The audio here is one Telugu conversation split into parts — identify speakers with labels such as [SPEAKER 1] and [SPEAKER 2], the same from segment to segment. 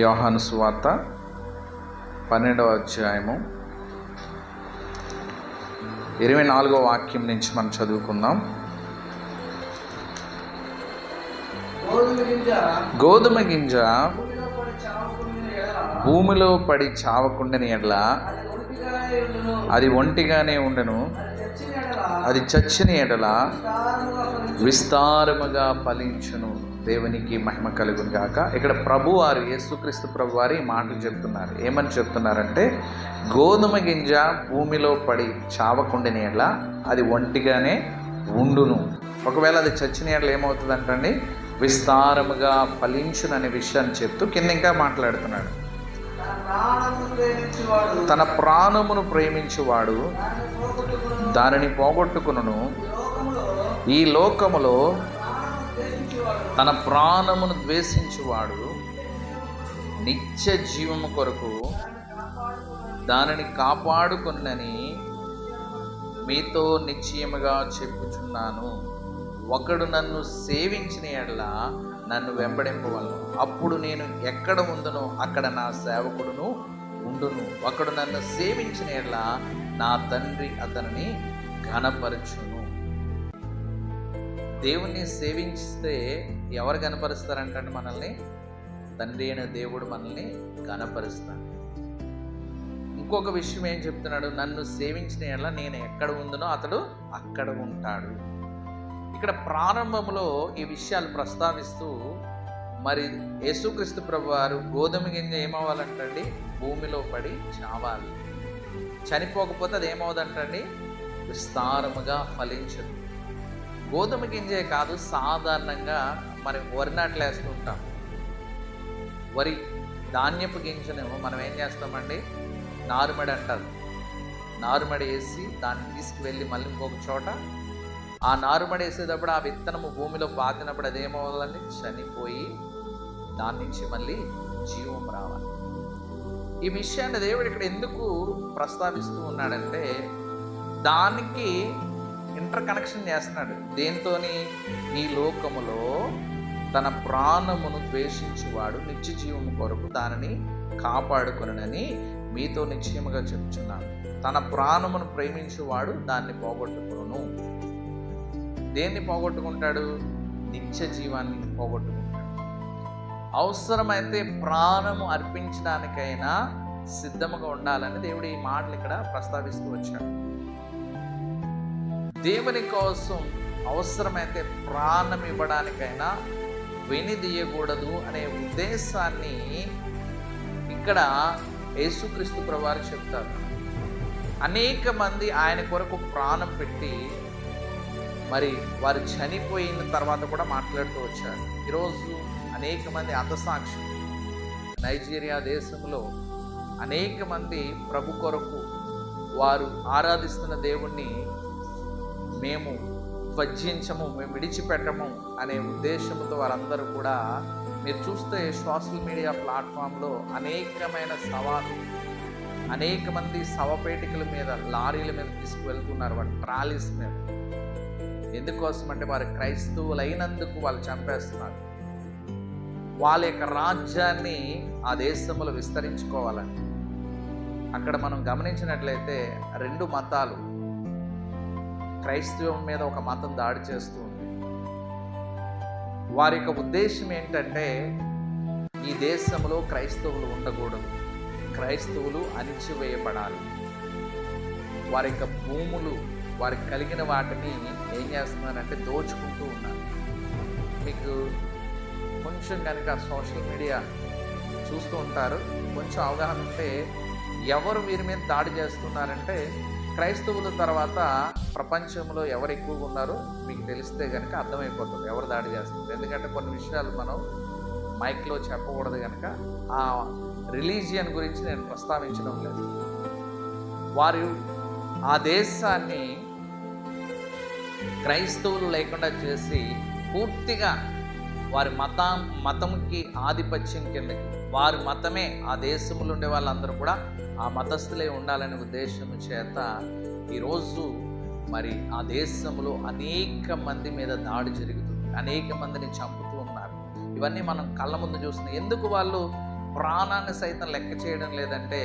[SPEAKER 1] యోహాను సువార్త 12వ అధ్యాయము 24వ వాక్యం నుంచి మనం చదువుకుందాం. గోధుమ గింజ భూమిలో పడి చావకుండని ఎడల అది ఒంటిగానే ఉండెను, అది చచ్చిన ఎడల విస్తారముగా ఫలించును. దేవునికి మహిమ కలుగును గాక. ఇక్కడ ప్రభువారు, యేసుక్రీస్తు ప్రభువారు ఈ మాటలు చెప్తున్నారు. ఏమని చెప్తున్నారంటే, గోధుమ గింజ భూమిలో పడి చావకుండని ఎడల అది ఒంటిగానే ఉండును, ఒకవేళ అది చచ్చిన ఎడల ఏమవుతుందంటండి, విస్తారముగా ఫలించుననే విషయాన్ని చెప్తూ కింద ఇంకా మాట్లాడుతున్నాడు. తన ప్రాణమును ప్రేమించువాడు దానిని పోగొట్టుకును, ఈ లోకములో తన ప్రాణమును ద్వేషించువాడు నిత్య జీవము కొరకు దానిని కాపాడుకొనని మీతో నిశ్చయముగా చెప్పుచున్నాను. ఒకడు నన్ను సేవించిన యెడల నన్ను వెంబడింపవలను, అప్పుడు నేను ఎక్కడ ఉందునో అక్కడ నా సేవకుడును ఉండును. ఒకడు నన్ను సేవించిన యెడల నా తండ్రి అతనిని ఘనపరచును. దేవుణ్ణి సేవించితే ఎవరు గణపరుస్తారంటే మనల్ని? తండ్రి అయిన దేవుడు మనల్ని గణపరుస్తాడు. ఇంకొక విషయం ఏం చెప్తున్నాడు, నన్ను సేవించిన యెడల నేను ఎక్కడ ఉందునో అతడు అక్కడ ఉంటాడు. ఇక్కడ ప్రారంభంలో ఈ విషయాలు ప్రస్తావిస్తూ మరి యేసుక్రీస్తు ప్రభువారు గోధుమ గింజ ఏమవ్వాలంటండి, భూమిలో పడి చావాలి, చనిపోకపోతే అది ఏమవుదంటండి, విస్తారముగా ఫలించదు. గోధుమ గింజే కాదు, సాధారణంగా మనం వరి నాట్లు వేస్తూ ఉంటాం. వరి ధాన్యపు గింజను మనం ఏం చేస్తామండి, నారుమడి అంటారు. నారుమడి వేసి దాన్ని తీసుకువెళ్ళి మళ్ళీ ఇంకొక చోట ఆ నారుమడి వేసేటప్పుడు ఆ విత్తనము భూమిలో పాతినప్పుడు అదేమవ్వాలండి, చనిపోయి దాని నుంచి మళ్ళీ జీవం రావాలి. ఈ విషయాన్ని దేవుడు ఇక్కడ ఎందుకు ప్రస్తావిస్తూ ఉన్నాడంటే, దానికి ఇంటర్ కనెక్షన్ చేస్తున్నాడు. దేంతోని? ఈ లోకములో తన ప్రాణమును ద్వేషించువాడు నిత్య జీవము కొరకు దానిని కాపాడుకొనని మీతో నిశ్చయముగా చెప్తున్నాను. తన ప్రాణమును ప్రేమించువాడు దాన్ని పోగొట్టుకొను. దేన్ని పోగొట్టుకుంటాడు? నిత్య జీవాన్ని పోగొట్టుకుంటాడు. అవసరమైతే ప్రాణము అర్పించడానికైనా సిద్ధముగా ఉండాలని దేవుడు ఈ మాటలు ఇక్కడ ప్రస్తావిస్తూ వచ్చాడు. దేవుని కోసం అవసరమైతే ప్రాణం ఇవ్వడానికైనా వెనుదీయకూడదు అనే ఉద్దేశాన్ని ఇక్కడ యేసుక్రీస్తు ప్రభువారు చెప్తారు. అనేక మంది ఆయన కొరకు ప్రాణం పెట్టి మరి వారు చనిపోయిన తర్వాత కూడా మాట్లాడుతూ వచ్చారు. ఈరోజు అనేక మంది హతసాక్షులు నైజీరియా దేశంలో అనేక మంది ప్రభు కొరకు వారు ఆరాధిస్తున్న దేవుణ్ణి మేము వర్జించము, మేము విడిచిపెట్టము అనే ఉద్దేశంతో వారందరూ కూడా, మీరు చూస్తే సోషల్ మీడియా ప్లాట్ఫామ్లో అనేకమైన సవాలు, అనేక మంది శవపేటికల మీద, లారీల మీద తీసుకువెళ్తున్నారు, వారి ట్రాలీస్ మీద. ఎందుకోసం అంటే వారు క్రైస్తవులైనందుకు వాళ్ళు చంపేస్తున్నారు. వాళ్ళ యొక్క రాజ్యాన్ని ఆ దేశంలో విస్తరించుకోవాలని. అక్కడ మనం గమనించినట్లయితే రెండు మతాలు, క్రైస్తవం మీద ఒక మతం దాడి చేస్తూ ఉంది. వారి యొక్క ఉద్దేశం ఏంటంటే, ఈ దేశంలో క్రైస్తవులు ఉండకూడదు, క్రైస్తవులు అణిచివేయబడాలి. వారి యొక్క భూములు, వారికి కలిగిన వాటిని ఏం చేస్తున్నారంటే దోచుకుంటూ ఉన్నారు. మీకు కొంచెం కనుక సోషల్ మీడియా చూస్తూ ఉంటారు, కొంచెం అవగాహన ఉంటే ఎవరు వీరి మీద దాడి చేస్తున్నారంటే, క్రైస్తవుల తర్వాత ప్రపంచంలో ఎవరు ఎక్కువగా ఉన్నారో మీకు తెలిస్తే కనుక అర్థమైపోతుంది ఎవరు దాడి చేస్తుంది. ఎందుకంటే కొన్ని విషయాలు మనం మైక్లో చెప్పకూడదు కనుక ఆ రిలీజియన్ గురించి నేను ప్రస్తావించడం లేదు. వారు ఆ దేశాన్ని క్రైస్తవులు లేకుండా చేసి పూర్తిగా వారి మతంకి ఆధిపత్యం కిందకి, వారి మతమే ఆ దేశంలో ఉండే వాళ్ళందరూ కూడా ఆ మతస్థులే ఉండాలనే ఉద్దేశం చేత ఈరోజు మరి ఆ దేశంలో అనేక మంది మీద దాడి జరుగుతుంది, అనేక మందిని చంపుతూ ఉన్నారు. ఇవన్నీ మనం కళ్ళ ముందు చూస్తున్నాం. ఎందుకు వాళ్ళు ప్రాణాన్ని సైతం లెక్క చేయడం లేదంటే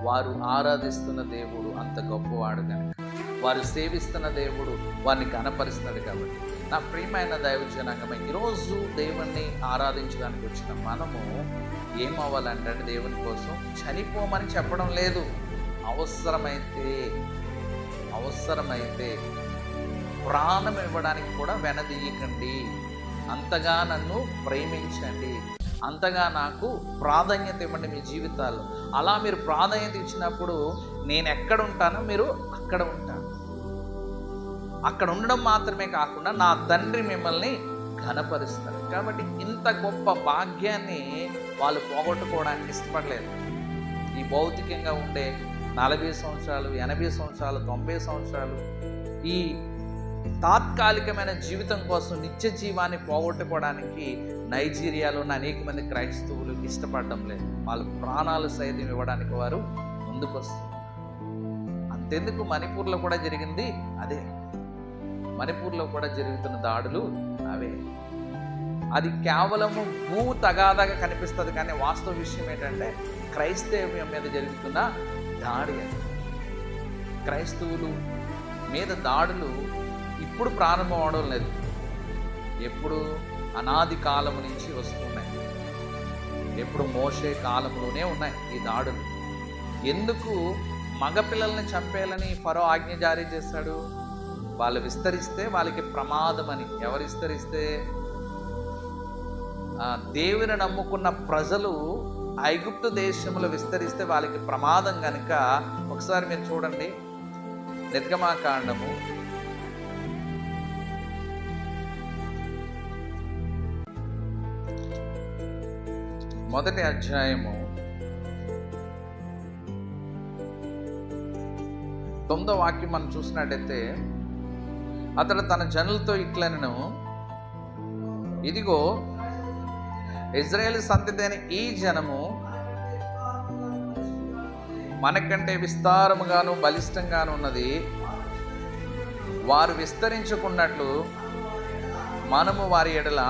[SPEAKER 1] వారు ఆరాధిస్తున్న దేవుడు అంత గొప్పవాడు కనుక, వారు సేవిస్తున్న దేవుడు వారిని కనపరుస్తున్నాడు. కాబట్టి నా ప్రియమైన దైవ జనాంగమే, ఈరోజు దేవుణ్ణి ఆరాధించడానికి వచ్చిన మనము ఏమవ్వాలంటే దేవుని కోసం చనిపోమని చెప్పడం లేదు. అవసరమైతే ప్రాణం ఇవ్వడానికి కూడా వెనదీయకండి. అంతగా నన్ను ప్రేమించండి, అంతగా నాకు ప్రాధాన్యత ఇవ్వండి మీ జీవితాల్లో. అలా మీరు ప్రాధాన్యత ఇచ్చినప్పుడు నేను ఎక్కడ ఉంటానో మీరు అక్కడ ఉంటాను. అక్కడ ఉండడం మాత్రమే కాకుండా నా తండ్రి మిమ్మల్ని ఘనపరుస్తారు. కాబట్టి ఇంత గొప్ప భాగ్యాన్ని వాళ్ళు పోగొట్టుకోవడానికి ఇష్టపడలేదు. ఈ భౌతికంగా ఉండే 40 సంవత్సరాలు, 80 సంవత్సరాలు, 90 సంవత్సరాలు ఈ తాత్కాలికమైన జీవితం కోసం నిత్య జీవాన్ని పోగొట్టుకోవడానికి నైజీరియాలో ఉన్న అనేక మంది క్రైస్తవులు ఇష్టపడడం లేదు. వాళ్ళ ప్రాణాలు సైతం ఇవ్వడానికి వారు ముందుకు వస్తారు. అంతెందుకు, మణిపూర్లో కూడా జరిగింది అదే. మణిపూర్లో కూడా జరుగుతున్న దాడులు అవే. అది కేవలము భూ తగాదాగా కనిపిస్తుంది, కానీ వాస్తవ విషయం ఏంటంటే క్రైస్తవ్యం మీద జరుగుతున్న దాడి. క్రైస్తవులు మీద దాడులు ఇప్పుడు ప్రారంభం అవడం లేదు, ఎప్పుడు అనాది కాలము నుంచి వస్తున్నాయి. ఎప్పుడు మోషే కాలంలోనే ఉన్నాయి ఈ దాడులు. ఎందుకు మగపిల్లల్ని చంపేయాలని ఫరో ఆజ్ఞ జారీ చేశాడు? వాళ్ళు విస్తరిస్తే వాళ్ళకి ప్రమాదం అని. ఎవరు విస్తరిస్తే? దేవుని నమ్ముకున్న ప్రజలు ఐగుప్తు దేశంలో విస్తరిస్తే వాళ్ళకి ప్రమాదం కనుక. ఒకసారి మీరు చూడండి, నిర్గమాకాండము 1వ అధ్యాయము 9వ వాక్యం మనం చూసినట్టయితే, అతడు తన జనులతో ఇట్లనెను, ఇదిగో ఇజ్రాయేలు సంతతి అయిన ఈ జనము మనకంటే విస్తారముగాను బలిష్టంగాను ఉన్నది. వారు విస్తరించుకున్నట్లు మనము వారి ఎడల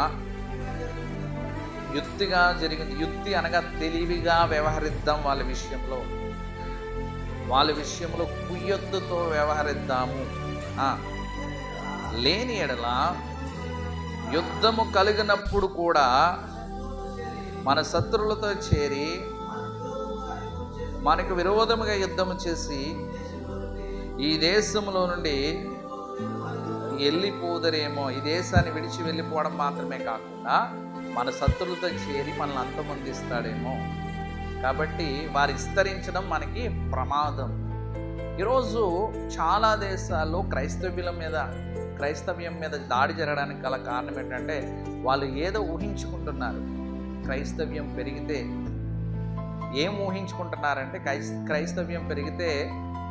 [SPEAKER 1] యుక్తిగా జరిగింది. యుక్తి అనగా తెలివిగా వ్యవహరిద్దాం. వాళ్ళ విషయంలో కుయ్యొత్తుతో వ్యవహరిద్దాము. లేని ఎడల యుద్ధము కలిగినప్పుడు కూడా మన శత్రువులతో చేరి మనకు విరోధముగా యుద్ధము చేసి ఈ దేశంలో నుండి వెళ్ళిపోదరేమో. ఈ దేశాన్ని విడిచి వెళ్ళిపోవడం మాత్రమే కాకుండా మన శత్రువులతో చేరి మనల్ని అంతమొందిస్తాడేమో. కాబట్టి వారు విస్తరించడం మనకి ప్రమాదం. ఈరోజు చాలా దేశాల్లో క్రైస్తవ్యం మీద దాడి జరగడానికి గల కారణం ఏంటంటే వాళ్ళు ఏదో ఊహించుకుంటున్నారు. క్రైస్తవ్యం పెరిగితే ఏం ఊహించుకుంటున్నారంటే క్రైస్తవ్యం పెరిగితే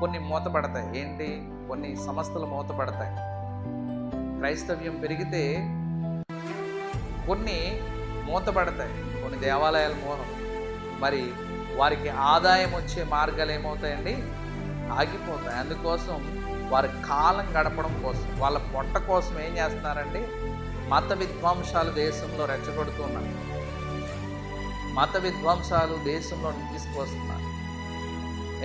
[SPEAKER 1] కొన్ని మూతపడతాయి. ఏంటి? కొన్ని సంస్థలు మూతపడతాయి. క్రైస్తవ్యం పెరిగితే కొన్ని మూతపడతాయి, కొన్ని దేవాలయాలు మరి వారికి ఆదాయం వచ్చే మార్గాలు ఏమవుతాయండి? ఆగిపోతాయి. అందుకోసం వారి కాలం గడపడం కోసం, వాళ్ళ పొట్ట కోసం ఏం చేస్తున్నారండి? మత విధ్వంసాలు దేశంలో రెచ్చగొడుతున్నారు. మత విధ్వంసాలు దేశంలో తీసుకువస్తున్నారు.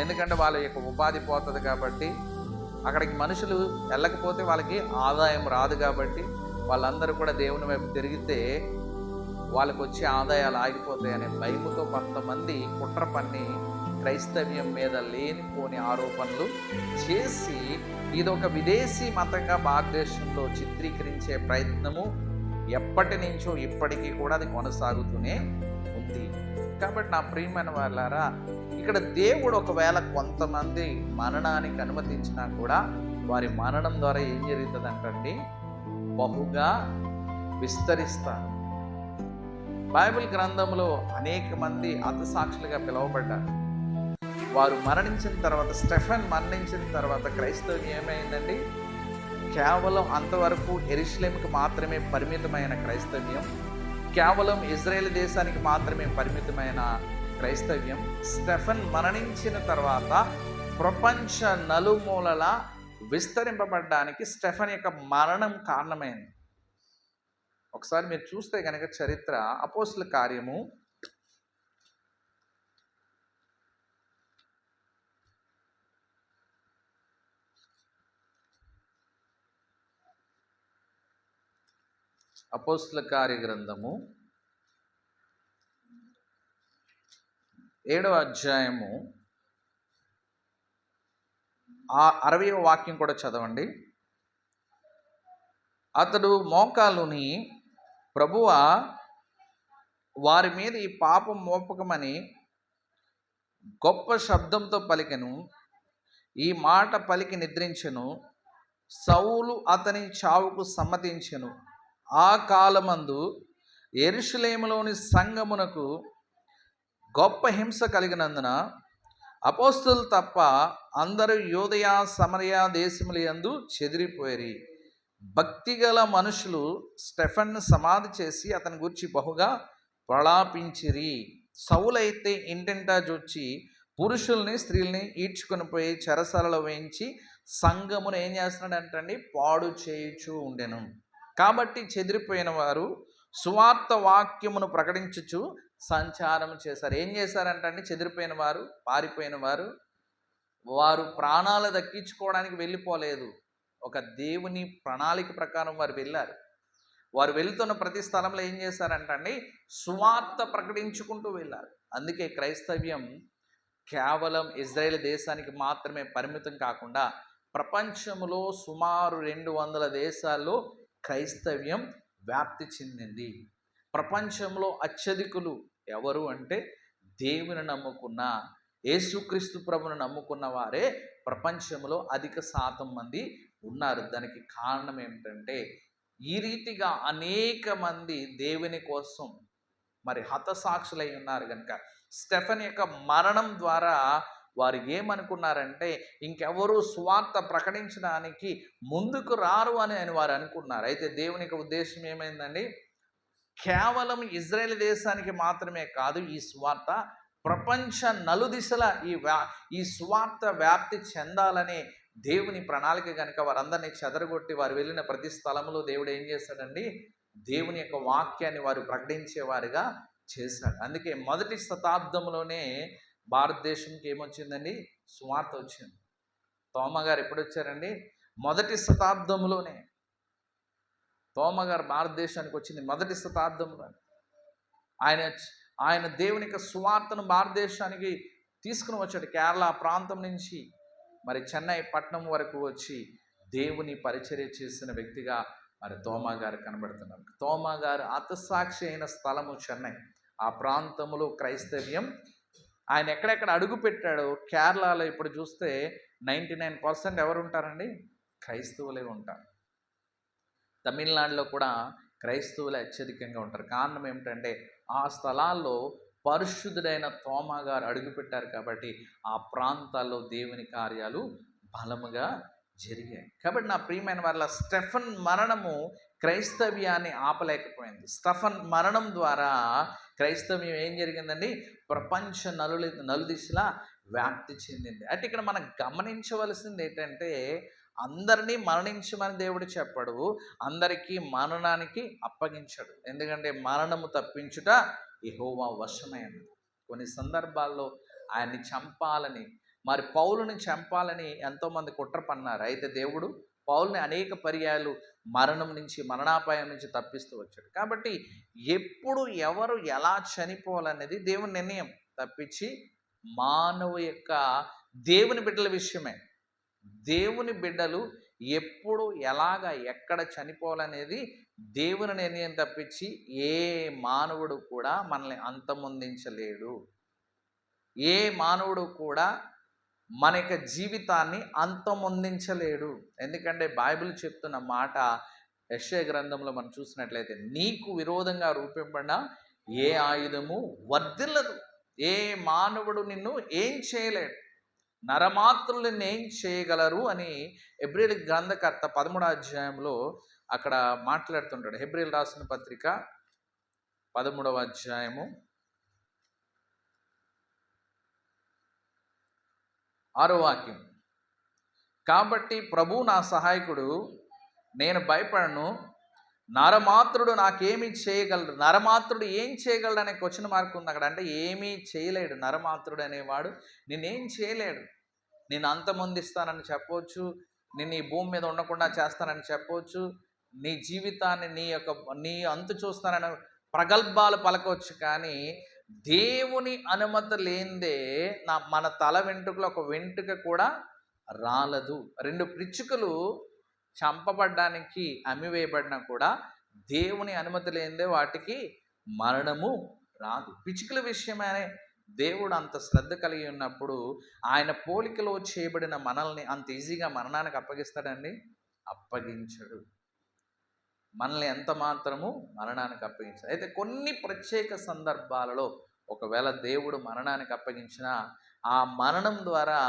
[SPEAKER 1] ఎందుకంటే వాళ్ళ యొక్క ఉపాధి పోతుంది కాబట్టి, అక్కడికి మనుషులు వెళ్ళకపోతే వాళ్ళకి ఆదాయం రాదు కాబట్టి వాళ్ళందరూ కూడా దేవుని వైపు తిరిగితే వాళ్ళకు వచ్చే ఆదాయాలు ఆగిపోతాయనే భయముతో కొంతమంది కుట్ర పన్ని క్రైస్తవ్యం మీద లేనిపోని ఆరోపణలు చేసి ఇదొక విదేశీ మతంగా భారతదేశంలో చిత్రీకరించే ప్రయత్నము ఎప్పటి నుంచో ఇప్పటికీ కూడా అది కొనసాగుతూనే ఉంది. కాబట్టి నా ప్రియమైన వాళ్ళారా, ఇక్కడ దేవుడు ఒకవేళ కొంతమంది మరణానికి అనుమతించినా కూడా వారి మరణం ద్వారా ఏం జరుగుతుందంటండి? బహుగా విస్తరిస్తారు. బైబిల్ గ్రంథంలో అనేక మంది హతసాక్షులుగా పిలువబడ్డారు. వారు మరణించిన తర్వాత, స్టెఫెన్ మరణించిన తర్వాత క్రైస్తవం ఏమైందండి? కేవలం అంతవరకు యెరూషలేముకు మాత్రమే పరిమితమైన క్రైస్తవ్యం, కేవలం ఇజ్రాయేల్ దేశానికి మాత్రమే పరిమితమైన క్రైస్తవ్యం స్టెఫెన్ మరణించిన తర్వాత ప్రపంచ నలుమూలల విస్తరింపబడడానికి స్టెఫెన్ యొక్క మరణం కారణమైంది. ఒకసారి మీరు చూస్తే కనుక చరిత్ర, అపోస్తుల కార్యము అపోస్తల కార్య గ్రంథము 7వ అధ్యాయము 60వ వాక్యం కూడా చదవండి. అతడు మోకాలుని, ప్రభువా వారి మీద ఈ పాపం మోపకమని గొప్ప శబ్దంతో పలికెను. ఈ మాట పలికి నిద్రించెను. సౌలు అతని చావుకు సమ్మతించెను. ఆ కాలమందు యెరూషలేములోని సంఘమునకు గొప్ప హింస కలిగినందున అపోస్తలు తప్ప అందరూ యూదయ సమరయ దేశములందు చెదిరిపోయిరి. భక్తిగల మనుషులు స్టెఫన్ను సమాధి చేసి అతని గురించి బహుగా ప్రలాపించిరి. సౌలైతే ఇంటింటా జొచ్చి పురుషుల్ని స్త్రీల్ని ఈడ్చుకొని పోయి చెరసాలలో వేయించి సంఘమును ఏం చేస్తున్నాడంటండి, పాడు చేయుచూ ఉండెను. కాబట్టి చెదిరిపోయిన వారు సువార్త వాక్యమును ప్రకటించుచు సంచారం చేశారు. ఏం చేశారంటండి? చెదిరిపోయిన వారు, పారిపోయిన వారు ప్రాణాలు దక్కించుకోవడానికి వెళ్ళిపోలేదు. ఒక దేవుని ప్రణాళిక ప్రకారం వారు వెళ్ళారు. వారు వెళ్తున్న ప్రతి స్థలంలో ఏం చేశారంటండి, సువార్త ప్రకటించుకుంటూ వెళ్ళారు. అందుకే క్రైస్తవ్యం కేవలం ఇజ్రాయేల్ దేశానికి మాత్రమే పరిమితం కాకుండా ప్రపంచంలో సుమారు 200 దేశాల్లో క్రైస్తవ్యం వ్యాప్తి చెందింది. ప్రపంచంలో అత్యధికులు ఎవరు అంటే దేవుని నమ్ముకున్న, యేసుక్రీస్తు ప్రభువును నమ్ముకున్న వారే ప్రపంచంలో అధిక శాతం మంది ఉన్నారు. దానికి కారణం ఏమిటంటే ఈ రీతిగా అనేక మంది దేవుని కోసం మరి హతసాక్షులై ఉన్నారు కనుక స్టెఫన్ యొక్క మరణం ద్వారా వారు ఏమనుకున్నారంటే ఇంకెవరూ సువార్త ప్రకటించడానికి ముందుకు రారు అని వారు అనుకున్నారు. అయితే దేవుని యొక్క ఉద్దేశం ఏమైందండి, కేవలం ఇజ్రాయేల్ దేశానికి మాత్రమే కాదు ఈ సువార్త ప్రపంచ నలుదిశల ఈ సువార్త వ్యాప్తి చెందాలనే దేవుని ప్రణాళిక కనుక వారందరినీ చెదరగొట్టి వారు వెళ్ళిన ప్రతి స్థలంలో దేవుడు ఏం చేశాడండి, దేవుని యొక్క వాక్యాన్ని వారు ప్రకటించేవారుగా చేశాడు. అందుకే మొదటి శతాబ్దంలోనే భారతదేశంకి ఏమొచ్చిందండి, సువార్త వచ్చింది. తోమగారు ఎప్పుడు వచ్చారండి? మొదటి శతాబ్దంలోనే తోమగారు భారతదేశానికి వచ్చింది మొదటి శతాబ్దంలో. ఆయన దేవుని యొక్క సువార్తను భారతదేశానికి తీసుకుని వచ్చాడు. కేరళ ప్రాంతం నుంచి మరి చెన్నై పట్టణం వరకు వచ్చి దేవుని పరిచర్య చేసిన వ్యక్తిగా మరి తోమా గారు కనబడుతున్నారు. తోమా గారు హతసాక్షి అయిన స్థలము చెన్నై. ఆ ప్రాంతంలో క్రైస్తవ్యం ఆయన ఎక్కడెక్కడ అడుగు పెట్టాడో కేరళలో ఇప్పుడు చూస్తే 99% ఎవరు ఉంటారండి, క్రైస్తవులే ఉంటారు. తమిళనాడులో కూడా క్రైస్తవులే అత్యధికంగా ఉంటారు. కారణం ఏమిటంటే ఆ స్థలాల్లో పరిశుద్ధుడైన తోమా గారు అడుగుపెట్టారు కాబట్టి ఆ ప్రాంతాల్లో దేవుని కార్యాలు బలముగా జరిగాయి. కాబట్టి నా ప్రియమైన వాళ్ళ స్టెఫన్ మరణము క్రైస్తవ్యాన్ని ఆపలేకపోయింది. స్టెఫన్ మరణం ద్వారా క్రైస్తవ్యం ఏం జరిగిందండి, ప్రపంచ నలుదిశలా వ్యాప్తి చెందింది. అంటే ఇక్కడ మనం గమనించవలసింది ఏంటంటే అందరినీ మరణించమని దేవుడు చెప్పడు, అందరికీ మరణానికి అప్పగించడు. ఎందుకంటే మరణము తప్పించుట యెహోవా వశమే అన్నది. కొన్ని సందర్భాల్లో ఆయన్ని చంపాలని మరి పౌలుని చంపాలని ఎంతోమంది కుట్ర పన్నారు. అయితే దేవుడు పౌలుని అనేక పర్యాయాలు మరణం నుంచి, మరణాపాయం నుంచి తప్పిస్తూ వచ్చాడు. కాబట్టి ఎప్పుడు ఎవరు ఎలా చనిపోవాలనేది దేవుని నిర్ణయం తప్పించి మానవు యొక్క దేవుని బిడ్డల విషయమే. దేవుని బిడ్డలు ఎప్పుడు ఎలాగ ఎక్కడ చనిపోవాలనేది దేవుని నిర్ణయం తప్పించి ఏ మానవుడు కూడా మనల్ని అంతమొందించలేడు. ఏ మానవుడు కూడా మన యొక్క జీవితాన్ని అంతమొందించలేడు. ఎందుకంటే బైబిల్ చెప్తున్న మాట యెషయా గ్రంథంలో మనం చూసినట్లయితే నీకు విరోధంగా రూపింపబడిన ఏ ఆయుధము వర్ధిల్లదు, ఏ మానవుడు నిన్ను ఏం చేయలేడు, నరమాత్రులు నిన్ను ఏం చేయగలరు అని హెబ్రీయుల గ్రంథకర్త 13వ అధ్యాయంలో అక్కడ మాట్లాడుతుంటాడు. హెబ్రీయులు రాసిన పత్రిక 13వ అధ్యాయము 6వ వాక్యం. కాబట్టి ప్రభు నా సహాయకుడు, నేను భయపడను, నరమాత్రుడు నాకేమీ చేయగలడు. నరమాత్రుడు ఏం చేయగలడు అనే క్వశ్చన్ మార్క్ ఉంది అక్కడ. అంటే ఏమీ చేయలేడు. నరమాత్రుడు అనేవాడు నేనేం చేయలేడు. నేను అంతమొందిస్తానని చెప్పవచ్చు, నేను ఈ భూమి మీద ఉండకుండా చేస్తానని చెప్పవచ్చు, నీ జీవితాన్ని నీ అంతు చూస్తానని ప్రగల్భాలు పలకవచ్చు, కానీ దేవుని అనుమతి లేనిదే మన తల వెంట్రుకలో ఒక వెంట్రుక కూడా రాలదు. 2 పిచ్చుకలు చంపబడ్డానికి అమ్మివేయబడినా కూడా దేవుని అనుమతి లేనిదే వాటికి మరణము రాదు. పిచ్చుకల విషయమే దేవుడు అంత శ్రద్ధ కలిగి ఉన్నప్పుడు ఆయన పోలికలో చేయబడిన మనల్ని అంత ఈజీగా మరణానికి అప్పగిస్తాడండి? అప్పగించడు. మనల్ని ఎంత మాత్రము మరణానికి అప్పగించాడు. అయితే కొన్ని ప్రత్యేక సందర్భాలలో ఒకవేళ దేవుడు మరణానికి అప్పగించినా ఆ మరణం ద్వారా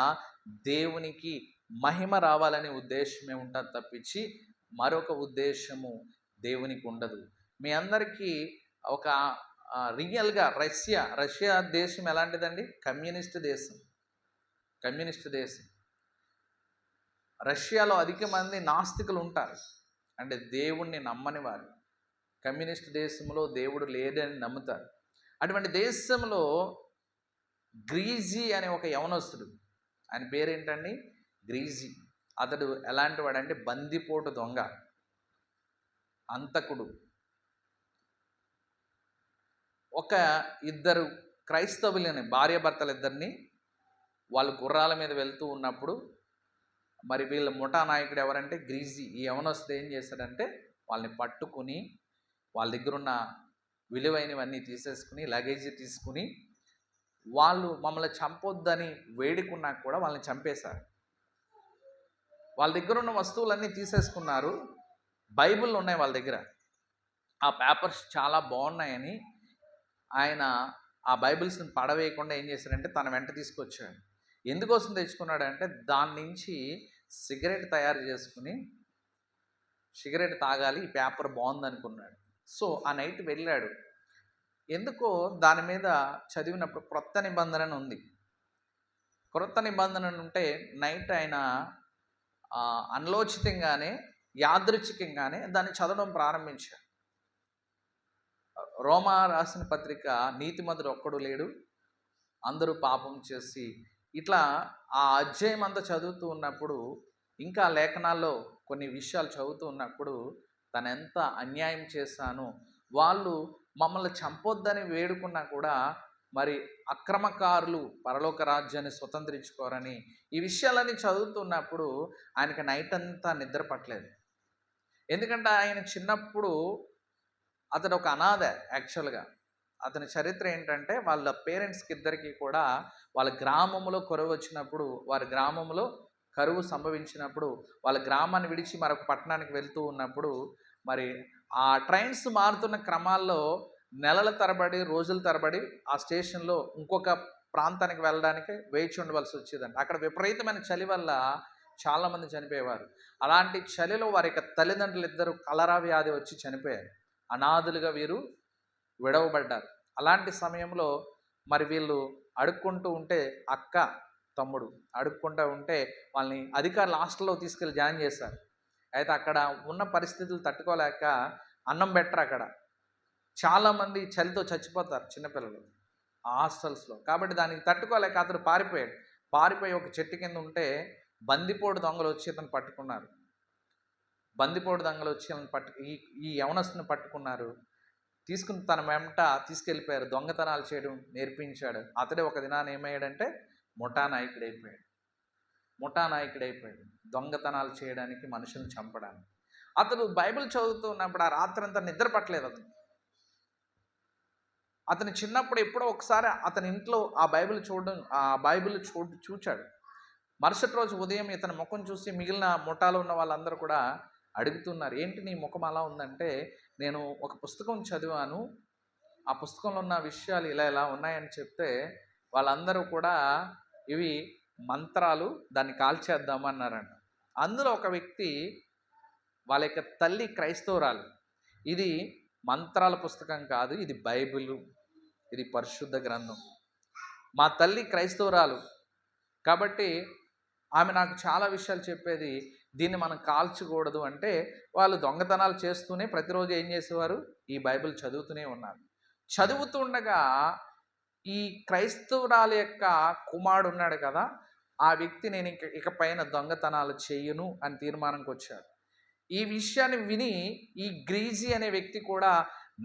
[SPEAKER 1] దేవునికి మహిమ రావాలనే ఉద్దేశమే ఉంటుంది తప్పించి మరొక ఉద్దేశము దేవునికి ఉండదు. మీ అందరికీ ఒక రియల్గా రష్యా దేశం ఎలాంటిదండి? కమ్యూనిస్ట్ దేశం. రష్యాలో అధిక మంది నాస్తికులు ఉంటారు, అంటే దేవుణ్ణి నమ్మని వారు. కమ్యూనిస్ట్ దేశంలో దేవుడు లేడని నమ్ముతారు. అటువంటి దేశంలో గ్రీజీ అనే ఒక యవనస్తుడు, ఆయన పేరేంటండి? గ్రీజీ. అతడు ఎలాంటి వాడంటే బందిపోటు దొంగ, అంతకుడు. ఒక ఇద్దరు క్రైస్తవులని భార్యాభర్తలు ఇద్దరిని వాళ్ళు గుర్రాల మీద వెళ్తూ ఉన్నప్పుడు మరి వీళ్ళ ముఠా నాయకుడు ఎవరంటే గ్రీజీ. ఈ యవనస్తుడు ఏం చేశాడంటే వాళ్ళని పట్టుకుని వాళ్ళ దగ్గర ఉన్న విలువైనవన్నీ తీసేసుకుని లగేజీ తీసుకుని వాళ్ళు మమ్మల్ని చంపొద్దని వేడుకున్నా కూడా వాళ్ళని చంపేశారు. వాళ్ళ దగ్గర ఉన్న వస్తువులన్నీ తీసేసుకున్నారు. బైబిల్ ఉన్నాయి వాళ్ళ దగ్గర. ఆ పేపర్స్ చాలా బాగున్నాయని ఆయన ఆ బైబిల్స్ని పడవేయకుండా ఏం చేశాడంటే తన వెంట తీసుకొచ్చాడు. ఎందుకోసం తెచ్చుకున్నాడంటే దాని నుంచి సిగరెట్ తయారు చేసుకుని సిగరెట్ తాగాలి, ఈ పేపర్ బాగుంది అనుకున్నాడు. సో ఆ నైట్ వెళ్ళాడు. ఎందుకో దాని మీద చదివినప్పుడు క్రొత్త నిబంధన ఉంది. క్రొత్త నిబంధన ఉంటే నైట్ ఆయన అన్లోచితంగానే యాదృచ్ఛికంగానే దాన్ని చదవడం ప్రారంభించాడు. రోమా రాసిన పత్రిక నీతిమంతుడు ఒక్కడు లేడు, అందరూ పాపం చేసి ఇట్లా ఆ అధ్యాయం అంతా చదువుతూ ఉన్నప్పుడు ఇంకా లేఖనాల్లో కొన్ని విషయాలు చదువుతూ ఉన్నప్పుడు తను ఎంత అన్యాయం చేశాను, వాళ్ళు మమ్మల్ని చంపొద్దని వేడుకున్నా కూడా మరి అక్రమకారులు పరలోక రాజ్యాన్ని స్వతంత్రించుకోరని ఈ విషయాలన్నీ చదువుతున్నప్పుడు ఆయనకి నైట్ అంతా నిద్ర పట్టలేదు. ఎందుకంటే ఆయన చిన్నప్పుడు అతడు ఒక అనాథ. యాక్చువల్గా అతని చరిత్ర ఏంటంటే వాళ్ళ పేరెంట్స్కి ఇద్దరికి కూడా వాళ్ళ గ్రామంలో కరువు వచ్చినప్పుడు, వారి గ్రామంలో కరువు సంభవించినప్పుడు వాళ్ళ గ్రామాన్ని విడిచి మరొక పట్టణానికి వెళ్తూ ఉన్నప్పుడు మరి ఆ ట్రైన్స్ మారుతున్న క్రమాల్లో నెలల తరబడి రోజుల తరబడి ఆ స్టేషన్లో ఇంకొక ప్రాంతానికి వెళ్ళడానికి వేచి ఉండవలసి వచ్చేదంట. అక్కడ విపరీతమైన చలి వల్ల చాలామంది చనిపోయేవారు. అలాంటి చలిలో వారి యొక్క తల్లిదండ్రులు ఇద్దరు కలరా వ్యాధి వచ్చి చనిపోయారు. అనాథులుగా వీరు విడవబడ్డారు. అలాంటి సమయంలో మరి వీళ్ళు అడుక్కుంటూ ఉంటే అక్క తమ్ముడు అడుక్కుంటూ ఉంటే వాళ్ళని అధికారులు హాస్టల్లో తీసుకెళ్ళి జాయిన్ చేశారు. అయితే అక్కడ ఉన్న పరిస్థితులు తట్టుకోలేక అన్నం పెట్టరు. అక్కడ చాలామంది చలితో చచ్చిపోతారు చిన్నపిల్లలు ఆ హాస్టల్స్లో. కాబట్టి దానికి తట్టుకోలేక అతడు పారిపోయి ఒక చెట్టు కింద ఉంటే బందిపోటు దొంగలు వచ్చి అతను పట్టుకున్నారు. బందిపోటు దొంగలు వచ్చి ఈ యవనస్తుని పట్టుకున్నారు. తీసుకుని తన వెంట తీసుకెళ్ళిపోయారు. దొంగతనాలు చేయడం నేర్పించాడు. అతడే ఒక దినాన్ని ఏమయ్యాడంటే ముఠా నాయకుడైపోయాడు. దొంగతనాలు చేయడానికి, మనుషులను చంపడానికి. అతను బైబిల్ చదువుతూ ఉన్నప్పుడు ఆ రాత్రి అంతా నిద్ర పట్టలేదు. అతను చిన్నప్పుడు ఎప్పుడో ఒకసారి అతని ఇంట్లో ఆ బైబిల్ చూచాడు. మరుసటి రోజు ఉదయం ఇతని ముఖం చూసి మిగిలిన ముఠాలో ఉన్న వాళ్ళందరూ కూడా అడుగుతున్నారు, ఏంటి నీ ముఖం అలా ఉందంటే, నేను ఒక పుస్తకం చదివాను, ఆ పుస్తకంలో ఉన్న విషయాలు ఇలా ఉన్నాయని చెప్తే వాళ్ళందరూ కూడా ఇవి మంత్రాలు, దాన్ని కాల్చేద్దామన్నారంట. అందులో ఒక వ్యక్తి వాళ్ళ యొక్క తల్లి క్రైస్తవురాలు, ఇది మంత్రాల పుస్తకం కాదు, ఇది బైబిలు, ఇది పరిశుద్ధ గ్రంథం. మా తల్లి క్రైస్తవురాలు కాబట్టి ఆమె నాకు చాలా విషయాలు చెప్పేది, దీన్ని మనం కాల్చకూడదు అంటే వాళ్ళు దొంగతనాలు చేస్తూనే ప్రతిరోజు ఏం చేసేవారు, ఈ బైబిల్ చదువుతూనే ఉన్నారు. చదువుతుండగా ఈ క్రైస్తవురాలు యొక్క కుమారుడు ఉన్నాడు కదా, ఆ వ్యక్తి నేను ఇక పైన దొంగతనాలు చెయ్యను అని తీర్మానంకి వచ్చాడు. ఈ విషయాన్ని విని ఈ గ్రీజీ అనే వ్యక్తి కూడా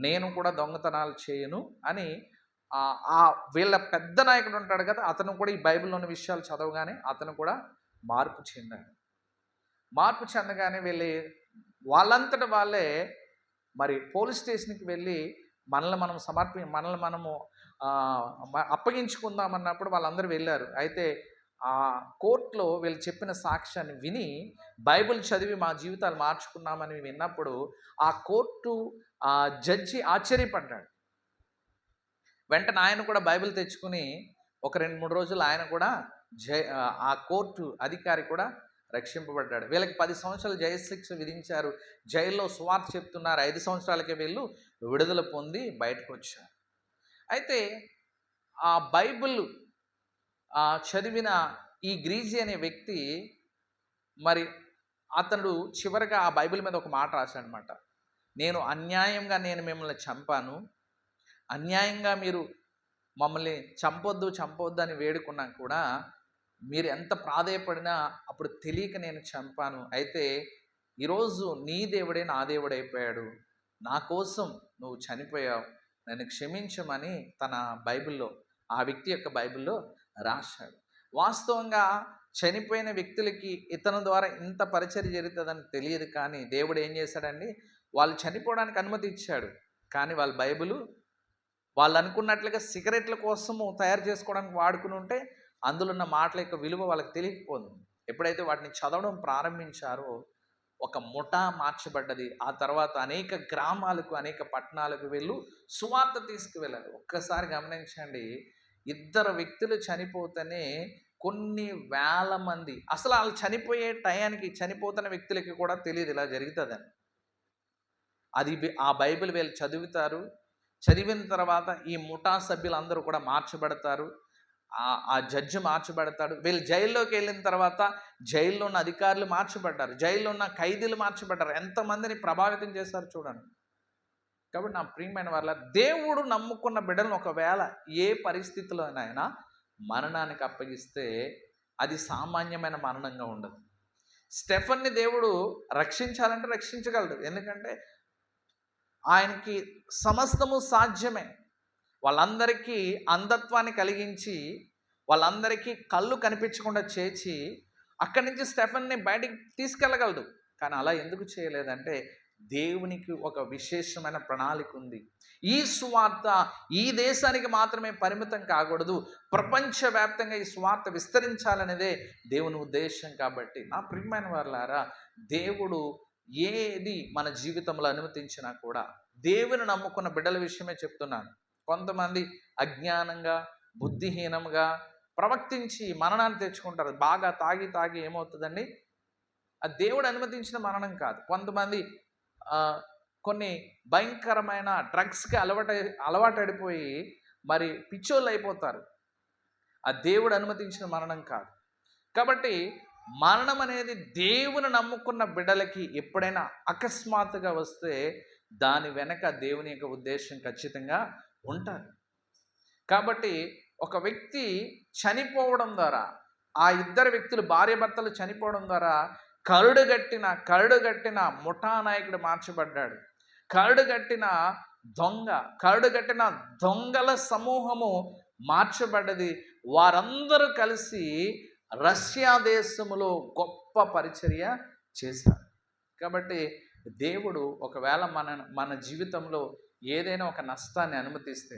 [SPEAKER 1] నేను కూడా దొంగతనాలు చేయను అని ఆ వీళ్ళ పెద్ద నాయకుడు ఉంటాడు కదా, అతను కూడా ఈ బైబిల్లోని విషయాలు చదవగానే అతను కూడా మార్పు చెందాడు. మార్పు చెందగానే వెళ్ళి వాళ్ళంతట వాళ్ళే మరి పోలీస్ స్టేషన్కి వెళ్ళి మనల్ని మనము అప్పగించుకుందామన్నప్పుడు వాళ్ళందరూ వెళ్ళారు. అయితే ఆ కోర్టులో వీళ్ళు చెప్పిన సాక్ష్యాన్ని విని బైబిల్ చదివి మా జీవితాలు మార్చుకున్నామని విన్నప్పుడు ఆ కోర్టు జడ్జి ఆశ్చర్యపడ్డాడు. వెంటనే ఆయన కూడా బైబిల్ తెచ్చుకుని ఒక 2-3 రోజులు ఆయన కూడా ఆ కోర్టు అధికారి కూడా రక్షింపబడ్డాడు. వీళ్ళకి 10 సంవత్సరాలు జైలు శిక్ష విధించారు. జైల్లో సువార్త చెప్తున్నారు. 5 సంవత్సరాలకే వీళ్ళు విడుదల పొంది బయటకు వచ్చారు. అయితే ఆ బైబిల్ చదివిన ఈ గ్రీజీ అనే వ్యక్తి మరి అతడు చివరిగా ఆ బైబిల్ మీద ఒక మాట రాశాడనమాట. అన్యాయంగా నేను మిమ్మల్ని చంపాను, అన్యాయంగా మీరు మమ్మల్ని చంపొద్దు అని వేడుకున్నా కూడా మీరు ఎంత ప్రాధేయపడినా అప్పుడు తెలియక నేను చంపాను. అయితే ఈరోజు నీ దేవుడే నా దేవుడైపోయాడు, నా కోసం నువ్వు చనిపోయావు, నన్ను క్షమించమని తన బైబిల్లో, ఆ వ్యక్తి యొక్క బైబిల్లో రాశాడు. వాస్తవంగా చనిపోయిన వ్యక్తులకి ఇతని ద్వారా ఇంత పరిచర్య జరుగుతుందని తెలియదు. కానీ దేవుడు ఏం చేశాడండి, వాళ్ళు చనిపోవడానికి అనుమతి ఇచ్చాడు. కానీ వాళ్ళ బైబిలు వాళ్ళు అనుకున్నట్లుగా సిగరెట్ల కోసము తయారు చేసుకోవడానికి వాడుకుని ఉంటే అందులో ఉన్న మాటల యొక్క విలువ వాళ్ళకి తెలియకపోతుంది. ఎప్పుడైతే వాటిని చదవడం ప్రారంభించారో ఒక ముఠా మార్చబడ్డది. ఆ తర్వాత అనేక గ్రామాలకు, అనేక పట్టణాలకు వెళ్ళు సువార్త తీసుకువెళ్ళారు. ఒక్కసారి గమనించండి, 2 వ్యక్తులు చనిపోతేనే కొన్ని వేల మంది, అసలు వాళ్ళు చనిపోయే టయానికి చనిపోతున్న వ్యక్తులకి కూడా తెలియదు ఇలా జరుగుతుందని. ఆ బైబిల్ వీళ్ళు చదువుతారు. చదివిన తర్వాత ఈ ముఠా సభ్యులందరూ కూడా మార్చబడతారు. ఆ జడ్జి మార్చబడతాడు. వీళ్ళు జైల్లోకి వెళ్ళిన తర్వాత జైల్లో ఉన్న అధికారులు మార్చబడ్డారు, జైల్లో ఉన్న ఖైదీలు మార్చబడ్డారు. ఎంతమందిని ప్రభావితం చేశారు చూడండి. కాబట్టి నా ప్రియమైన వాళ్ళ, దేవుడు నమ్ముకున్న బిడ్డలను ఒకవేళ ఏ పరిస్థితిలోనైనా మరణానికి అప్పగిస్తే అది సామాన్యమైన మరణంగా ఉండదు. స్టెఫన్ని దేవుడు రక్షించాలంటే రక్షించగలడు. ఎందుకంటే ఆయనకి సమస్తము సాధ్యమే. వాళ్ళందరికీ అంధత్వాన్ని కలిగించి, వాళ్ళందరికీ కళ్ళు కనిపించకుండా చేసి అక్కడి నుంచి స్టెఫన్ని బయటికి తీసుకెళ్ళగలడు. కానీ అలా ఎందుకు చేయలేదంటే దేవునికి ఒక విశేషమైన ప్రణాళిక ఉంది. ఈ సువార్త ఈ దేశానికి మాత్రమే పరిమితం కాకూడదు, ప్రపంచవ్యాప్తంగా ఈ సువార్త విస్తరించాలనేదే దేవుని ఉద్దేశం. కాబట్టి నా ప్రియమైన వారలారా, దేవుడు ఏది మన జీవితంలో అనుమతించినా కూడా దేవుని నమ్ముకున్న బిడ్డల విషయమే చెప్తున్నాను. కొంతమంది అజ్ఞానంగా, బుద్ధిహీనంగా ప్రవర్తించి మరణాన్ని తెచ్చుకుంటారు. బాగా తాగి ఏమవుతుందండి, అది దేవుడు అనుమతించిన మరణం కాదు. కొంతమంది కొన్ని భయంకరమైన డ్రగ్స్కి అలవాటడిపోయి మరి పిచ్చోళ్ళు అయిపోతారు. అది దేవుడు అనుమతించిన మరణం కాదు. కాబట్టి మరణం అనేది దేవుని నమ్ముకున్న బిడ్డలకి ఎప్పుడైనా అకస్మాత్తుగా వస్తే దాని వెనక దేవుని యొక్క ఉద్దేశం ఖచ్చితంగా ఉంటుంది. కాబట్టి ఒక వ్యక్తి చనిపోవడం ద్వారా, ఆ 2 వ్యక్తులు భార్యాభర్తలు చనిపోవడం ద్వారా కరడుగట్టిన ముఠా నాయకుడు మార్చబడ్డాడు. కరడుగట్టిన దొంగల సమూహము మార్చబడ్డది. వారందరూ కలిసి రష్యా దేశములో గొప్ప పరిచర్య చేశారు. కాబట్టి దేవుడు ఒకవేళ మన జీవితంలో ఏదైనా ఒక నష్టాన్ని అనుమతిస్తే,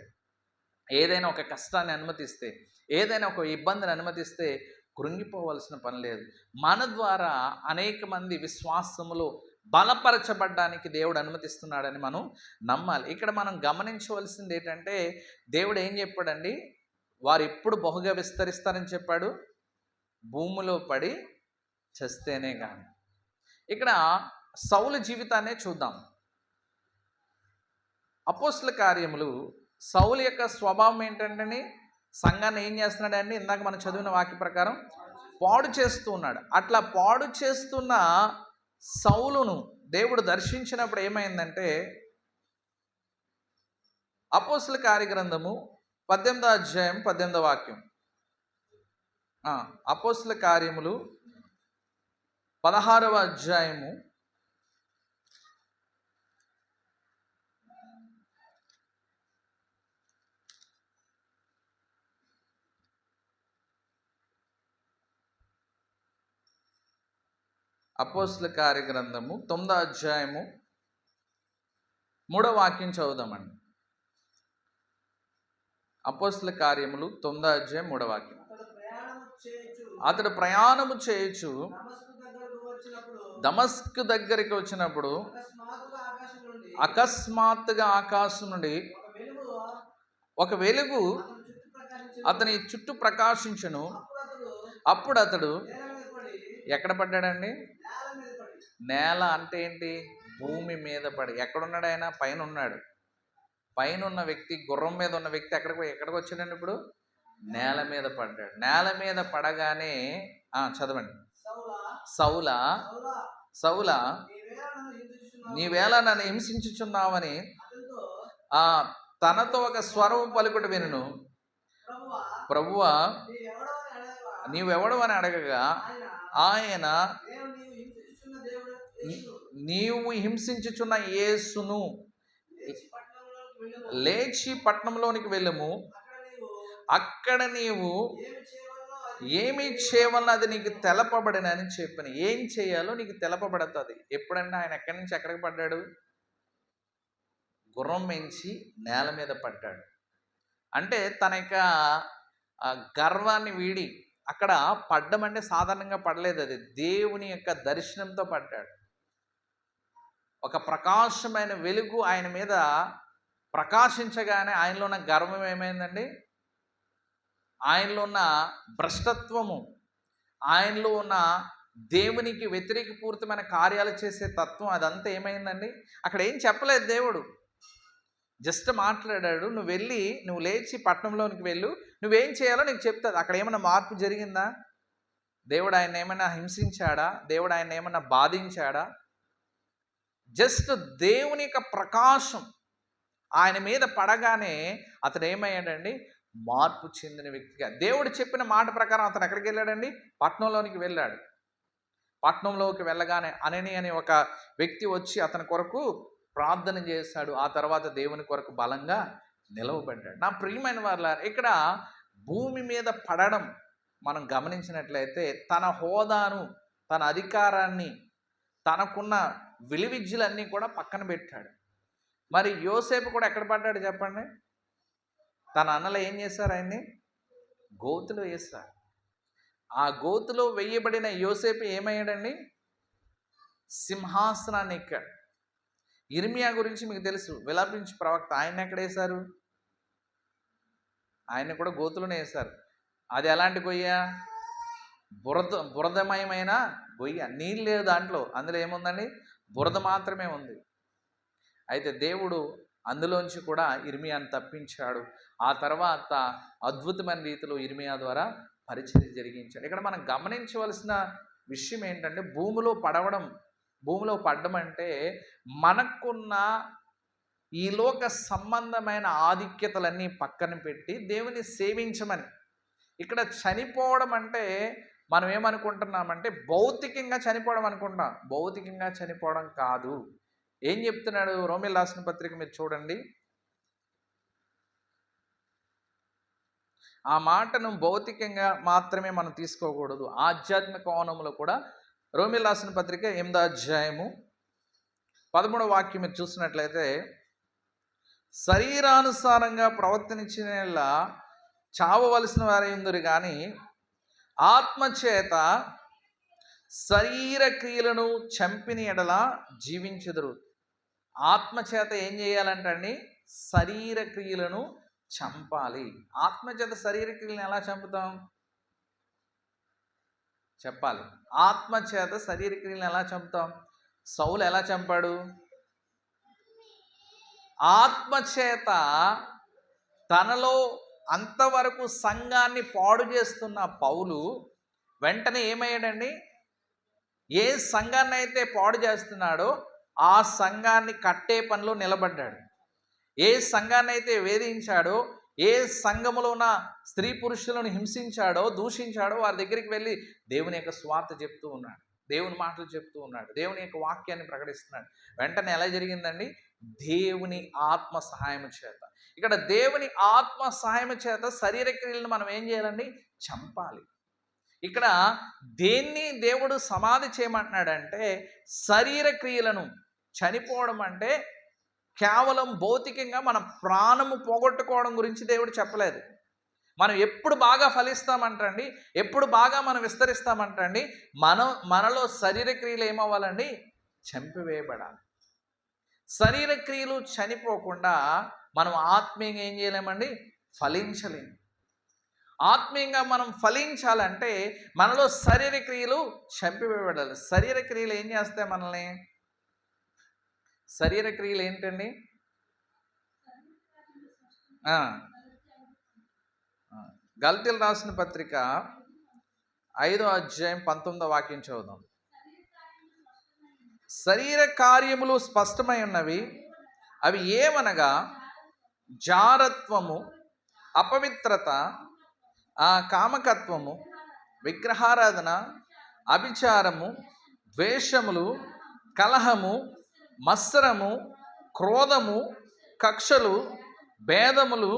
[SPEAKER 1] ఏదైనా ఒక కష్టాన్ని అనుమతిస్తే, ఏదైనా ఒక ఇబ్బందిని అనుమతిస్తే కృంగిపోవలసిన పని లేదు. మన ద్వారా అనేక మంది విశ్వాసములో బలపరచబడ్డానికి దేవుడు అనుమతిస్తున్నాడని మనం నమ్మాలి. ఇక్కడ మనం గమనించవలసింది ఏంటంటే, దేవుడు ఏం చెప్పాడండి, వారు ఎప్పుడు బహుగా విస్తరిస్తారని చెప్పాడు, భూమిలో పడి చస్తేనే కానీ. ఇక్కడ సౌలు జీవితాన్నే చూద్దాం. అపోస్తల కార్యములు, సౌలు యొక్క స్వభావం ఏంటంటే సంఘాన్ని ఏం చేస్తున్నాడండి, ఇందాక మనం చదివిన వాక్య ప్రకారం పాడు చేస్తూ ఉన్నాడు. అట్లా పాడు చేస్తున్న సౌలును దేవుడు దర్శించినప్పుడు ఏమైందంటే, అపోస్తల కార్యగ్రంథము 18వ అధ్యాయం 18వ వాక్యం, అపోస్తల కార్యములు 16వ అధ్యాయము అపోస్తల కార్యగ్రంథము 9వ అధ్యాయము 3వ వాక్యం చదువుదామండి. అపోస్తల కార్యములు 9వ అధ్యాయం 3వ వాక్యం. అతడు ప్రయాణము చేయొచ్చు దమస్కు దగ్గరికి వచ్చినప్పుడు అకస్మాత్తుగా ఆకాశం నుండి ఒక వెలుగు అతని చుట్టూ ప్రకాశించును. అప్పుడు అతడు ఎక్కడ పడ్డాడండి? నేల అంటే ఏంటి? భూమి మీద పడి. ఎక్కడున్నాడు ఆయన? పైన ఉన్నాడు. పైన ఉన్న వ్యక్తి, గుర్రం మీద ఉన్న వ్యక్తి ఎక్కడికి వచ్చాడండి? ఇప్పుడు నేల మీద పడ్డాడు. నేల మీద పడగానే చదవండి. సౌలా సౌలా నీవేళ నన్ను హింసించుచున్నావని తనతో ఒక స్వరం పలుకుట వినును. ప్రభువా నీవెవడు అని అడగగా ఆయన నీవు హింసించుచున్న యేసును లేచి పట్టణంలోనికి వెళ్ళము. అక్కడ నీవు ఏమి చేయవలన అది నీకు తెలపబడినని చెప్పాను. ఏం చేయాలో నీకు తెలపబడుతుంది. ఎప్పుడన్నా ఆయన ఎక్కడి నుంచి ఎక్కడికి పడ్డాడు? గుర్రం మించి నేల మీద పడ్డాడు. అంటే తన యొక్క గర్వాన్ని వీడి అక్కడ పడ్డం అంటే సాధారణంగా పడలేదు. అది దేవుని యొక్క దర్శనంతో పడ్డాడు. ఒక ప్రకాశమైన వెలుగు ఆయన మీద ప్రకాశించగానే ఆయనలో ఉన్న గర్వం ఏమైందండి? ఆయనలో ఉన్న భ్రష్టత్వము, ఆయనలో ఉన్న దేవునికి వ్యతిరేకపూరితమైన కార్యాలు చేసే తత్వం, అదంతా ఏమైందండి? అక్కడ ఏం చెప్పలేదు దేవుడు, జస్ట్ మాట్లాడాడు. నువ్వు లేచి పట్టణంలోనికి వెళ్ళు, నువ్వేం చేయాలో నీకు చెప్తుంది. అక్కడ ఏమైనా మార్పు జరిగిందా? దేవుడు ఆయన ఏమైనా హింసించాడా? దేవుడు ఆయన ఏమైనా బాధించాడా? జస్ట్ దేవుని యొక్క ప్రకాశం ఆయన మీద పడగానే అతడు ఏమయ్యాడండి? మార్పు చెందిన వ్యక్తిగా. దేవుడు చెప్పిన మాట ప్రకారం అతను ఎక్కడికి వెళ్ళాడండి? పట్టణంలోనికి వెళ్ళాడు. పట్టణంలోకి వెళ్ళగానే అనని అనే ఒక వ్యక్తి వచ్చి అతని కొరకు ప్రార్థన చేశాడు. ఆ తర్వాత దేవుని కొరకు బలంగా నిలవబడ్డాడు. నా ప్రియమైన వారులారా, ఇక్కడ భూమి మీద పడడం మనం గమనించినట్లయితే తన హోదాను, తన అధికారాన్ని, తనకున్న విలువిద్యలన్నీ కూడా పక్కన పెట్టాడు. మరి యోసేపు కూడా ఎక్కడ పడ్డాడు చెప్పండి? తన అన్నలు ఏం చేశారు? ఆయన్ని గోతులో వేశారు. ఆ గోతులో వేయబడిన యోసేపు ఏమయ్యాడండి? సింహాసనాన్ని ఎక్కాడు. ఇర్మియా గురించి మీకు తెలుసు, విలాపించి ప్రవక్త. ఆయన ఎక్కడ వేశారు? ఆయన్ని కూడా గోతులోనే వేశారు. అది ఎలాంటి గొయ్య? బురదమయమైన గొయ్య. నీళ్ళు లేదు దాంట్లో. అందులో ఏముందండి? బురద మాత్రమే ఉంది. అయితే దేవుడు అందులోంచి కూడా ఇర్మియాను తప్పించాడు. ఆ తర్వాత అద్భుతమైన రీతిలో ఇర్మియా ద్వారా పరిచర్య జరిగించాడు. ఇక్కడ మనం గమనించవలసిన విషయం ఏంటంటే, భూమిలో పడడం అంటే మనకున్న ఈ లోక సంబంధమైన ఆధిక్యతలన్నీ పక్కన పెట్టి దేవుని సేవించమని. ఇక్కడ చనిపోవడం అంటే మనం ఏమనుకుంటున్నామంటే భౌతికంగా చనిపోవడం అనుకుంటున్నాం. భౌతికంగా చనిపోవడం కాదు. ఏం చెప్తున్నాడు? రోమీయులకు రాసిన పత్రిక మీరు చూడండి. ఆ మాటను భౌతికంగా మాత్రమే మనం తీసుకోకూడదు, ఆధ్యాత్మిక కోణంలో కూడా. రోమీయులకు రాసిన పత్రిక 8వ అధ్యాయము 13వ వాక్యం మీరు చూసినట్లయితే, శరీరానుసారంగా ప్రవర్తించిన చావవలసిన వారైందురు కానీ ఆత్మచేత శరీర క్రియలను చంపిన ఎడల జీవించెదరు. ఆత్మచేత ఏం చేయాలంటండి? శరీర క్రియలను చంపాలి. ఆత్మచేత శరీర క్రియలను ఎలా చంపుతాం? చెప్పాలి. ఆత్మచేత శరీర క్రియలను ఎలా చంపుతాం? సౌలు ఎలా చంపాడు? ఆత్మచేత తనలో అంతవరకు సంఘాన్ని పాడు చేస్తున్న పౌలు వెంటనే ఏమయ్యాడండి? ఏ సంఘాన్ని అయితే పాడు చేస్తున్నాడో ఆ సంఘాన్ని కట్టే పనిలో నిలబడ్డాడు. ఏ సంఘాన్ని అయితే వేధించాడో, ఏ సంఘములో ఉన్న స్త్రీ పురుషులను హింసించాడో, దూషించాడో వారి దగ్గరికి వెళ్ళి దేవుని యొక్క స్వార్థ చెప్తూ ఉన్నాడు, దేవుని మాటలు చెప్తూ ఉన్నాడు, దేవుని యొక్క వాక్యాన్ని ప్రకటిస్తున్నాడు. వెంటనే ఎలా జరిగిందండి? దేవుని ఆత్మ సహాయం చేత. ఇక్కడ దేవుని ఆత్మ సహాయం చేత శరీర క్రియలను మనం ఏం చేయాలండి? చంపాలి. ఇక్కడ దేన్ని దేవుడు సమాధి చేయమంటున్నాడంటే శరీర క్రియలను. చనిపోవడం అంటే కేవలం భౌతికంగా మన ప్రాణము పోగొట్టుకోవడం గురించి దేవుడు చెప్పలేదు. మనం ఎప్పుడు బాగా ఫలిస్తామంటండి, ఎప్పుడు బాగా మనం విస్తరిస్తామంటండి, మనలో శరీర క్రియలు ఏమవ్వాలండి? చంపివేయబడాలి. శరీర క్రియలు చనిపోకుండా మనం ఆత్మీయంగా ఏం చేయలేమండి? ఫలించలేము. ఆత్మీయంగా మనం ఫలించాలంటే మనలో శరీర క్రియలు చంపివేయబడాలి. శరీర క్రియలు ఏం చేస్తాయి మనల్ని? శరీర క్రియలు ఏంటండి? గల్తీలు రాసిన పత్రిక 5వ అధ్యాయం 19వ వాక్యం చదువుదాం. శరీర కార్యములు స్పష్టమై ఉన్నవి, అవి ఏమనగా జారత్వము, అపవిత్రత, కామకత్వము, విగ్రహారాధన, అభిచారము, ద్వేషములు, కలహము, మత్సరము, క్రోధము, కక్షలు, భేదములు,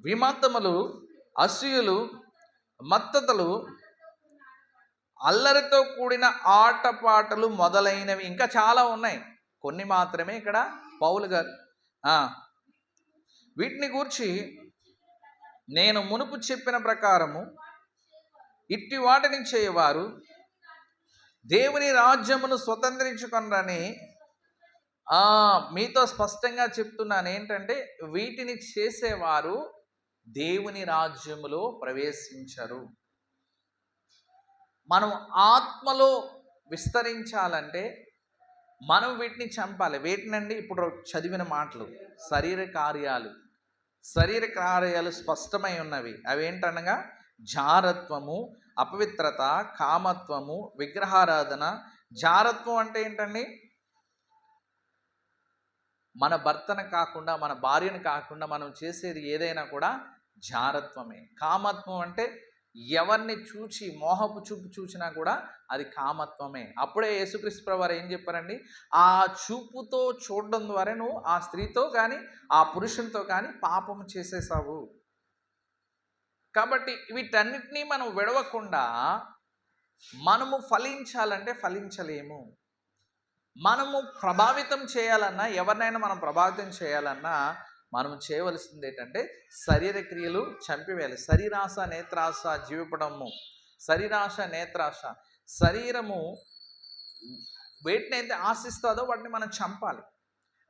[SPEAKER 1] విమతములు, అసూయలు, మత్తతలు, అల్లరితో కూడిన ఆటపాటలు మొదలైనవి. ఇంకా చాలా ఉన్నాయి, కొన్ని మాత్రమే ఇక్కడ పౌలు గారు వీటిని గూర్చి నేను మునుపు చెప్పిన ప్రకారము ఇట్టి వాటిని చేయవారు దేవుని రాజ్యమును స్వతంత్రించుకొనరని మీతో స్పష్టంగా చెప్తున్నాను. ఏంటంటే వీటిని చేసేవారు దేవుని రాజ్యములో ప్రవేశించరు. మనం ఆత్మలో విస్తరించాలంటే మనం వీటిని చంపాలి. వేటినండి? ఇప్పుడు చదివిన మాటలు శరీర కార్యాలు స్పష్టమై ఉన్నవి. అవేంటనగా జారత్వము, అపవిత్రత, కామత్వము, విగ్రహారాధన. జారత్వం అంటే ఏంటండి? మన భర్తను కాకుండా, మన భార్యను కాకుండా మనం చేసేది ఏదైనా కూడా జారత్వమే. కామత్వం అంటే ఎవరిని చూచి మోహపు చూపు చూసినా కూడా అది కామత్వమే. అప్పుడే యేసుక్రీస్తు ప్రభువారు ఏం చెప్పారండి? ఆ చూపుతో చూడడం ద్వారా నువ్వు ఆ స్త్రీతో కానీ ఆ పురుషునితో కానీ పాపము చేసేసావు. కాబట్టి వీటన్నిటినీ మనం విడవకుండా మనము ఫలించాలంటే ఫలించలేము. మనము ప్రభావితం చేయాలన్నా, ఎవరినైనా మనం ప్రభావితం చేయాలన్నా మనం చేయవలసింది ఏంటంటే శరీర క్రియలు చంపివేయాలి. శరీరాశ, నేత్రాశ, జీవిపడము. శరీరాశ, నేత్రాశ. శరీరము వేటినైతే ఆశిస్తుందో వాటిని మనం చంపాలి.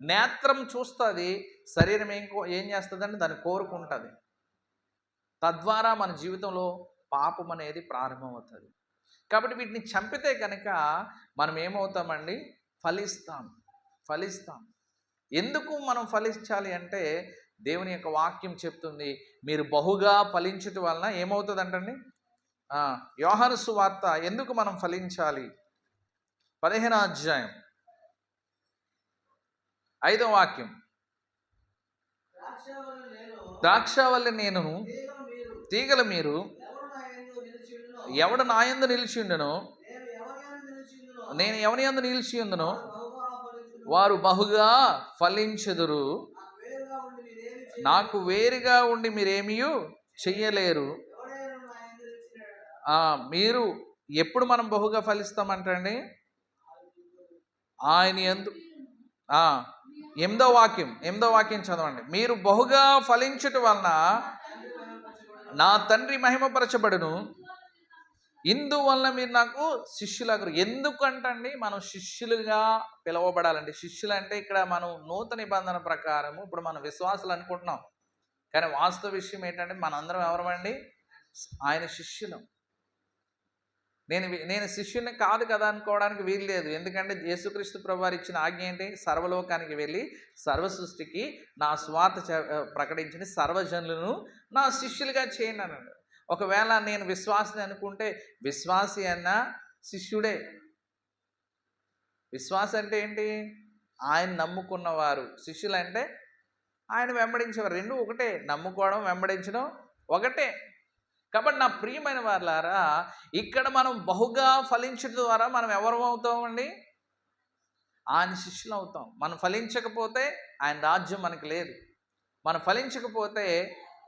[SPEAKER 1] నేత్రం చూస్తుంది, శరీరం ఏం చేస్తుందంటే దాన్ని కోరుకుంటుంది. తద్వారా మన జీవితంలో పాపం అనేది ప్రారంభమవుతుంది. కాబట్టి వీటిని చంపితే కనుక మనం ఏమవుతామండి? ఫలిస్తాం. ఎందుకు మనం ఫలించాలి అంటే దేవుని యొక్క వాక్యం చెప్తుంది, మీరు బహుగా ఫలించటం వలన ఏమవుతుందంటండి? యోహాను సువార్త ఎందుకు మనం ఫలించాలి? 15వ అధ్యాయం 5వ వాక్యం. ద్రాక్షవల్లి నేను, తీగలు మీరు, ఎవడు నా యందు నిలిచి ఉండునో, నేను ఎవని యందు నిలిచి ఉండునో వారు బహుగా ఫలించెదరు. నాకు వేరుగా ఉండి మీరేమీ చెయ్యలేరు. మీరు ఎప్పుడు మనం బహుగా ఫలిస్తామంటండి? ఆయన యందు. 8వ వాక్యం చదవండి. మీరు బహుగా ఫలించటం వలన నా తండ్రి మహిమపరచబడును, ఇందువలన మీరు నాకు శిష్యులగురు. ఎందుకంటండి మనం శిష్యులుగా పిలువబడాలండి? శిష్యులు అంటే ఇక్కడ మనం నూతన నిబంధన ప్రకారము ఇప్పుడు మనం విశ్వాసులు అనుకుంటున్నాం, కానీ వాస్తవ విషయం ఏంటంటే మనందరం ఎవరమండి? ఆయన శిష్యులం. నేను శిష్యుని కాదు కదా అనుకోవడానికి వీలు లేదు. ఎందుకంటే యేసుక్రీస్తు ప్రభువారు ఇచ్చిన ఆజ్ఞ ఏంటి? సర్వలోకానికి వెళ్ళి సర్వ సృష్టికి నా స్వార్థ ప్రకటించిన సర్వజనులను నా శిష్యులుగా చేయండి అన్నాడు. ఒకవేళ నేను విశ్వాసిని అనుకుంటే విశ్వాసి అన్న శిష్యుడే. విశ్వాస అంటే ఏంటి? ఆయన నమ్ముకున్నవారు. శిష్యులు అంటే ఆయన వెంబడించేవారు. రెండు ఒకటే. నమ్ముకోవడం, వెంబడించడం ఒకటే. కాబట్టి నా ప్రియమైన వారులారా, ఇక్కడ మనం బహుగా ఫలించడం ద్వారా మనం ఎవరు అవుతామండి? ఆయన శిష్యులు అవుతాం. మనం ఫలించకపోతే ఆయన రాజ్యం మనకు లేదు. మనం ఫలించకపోతే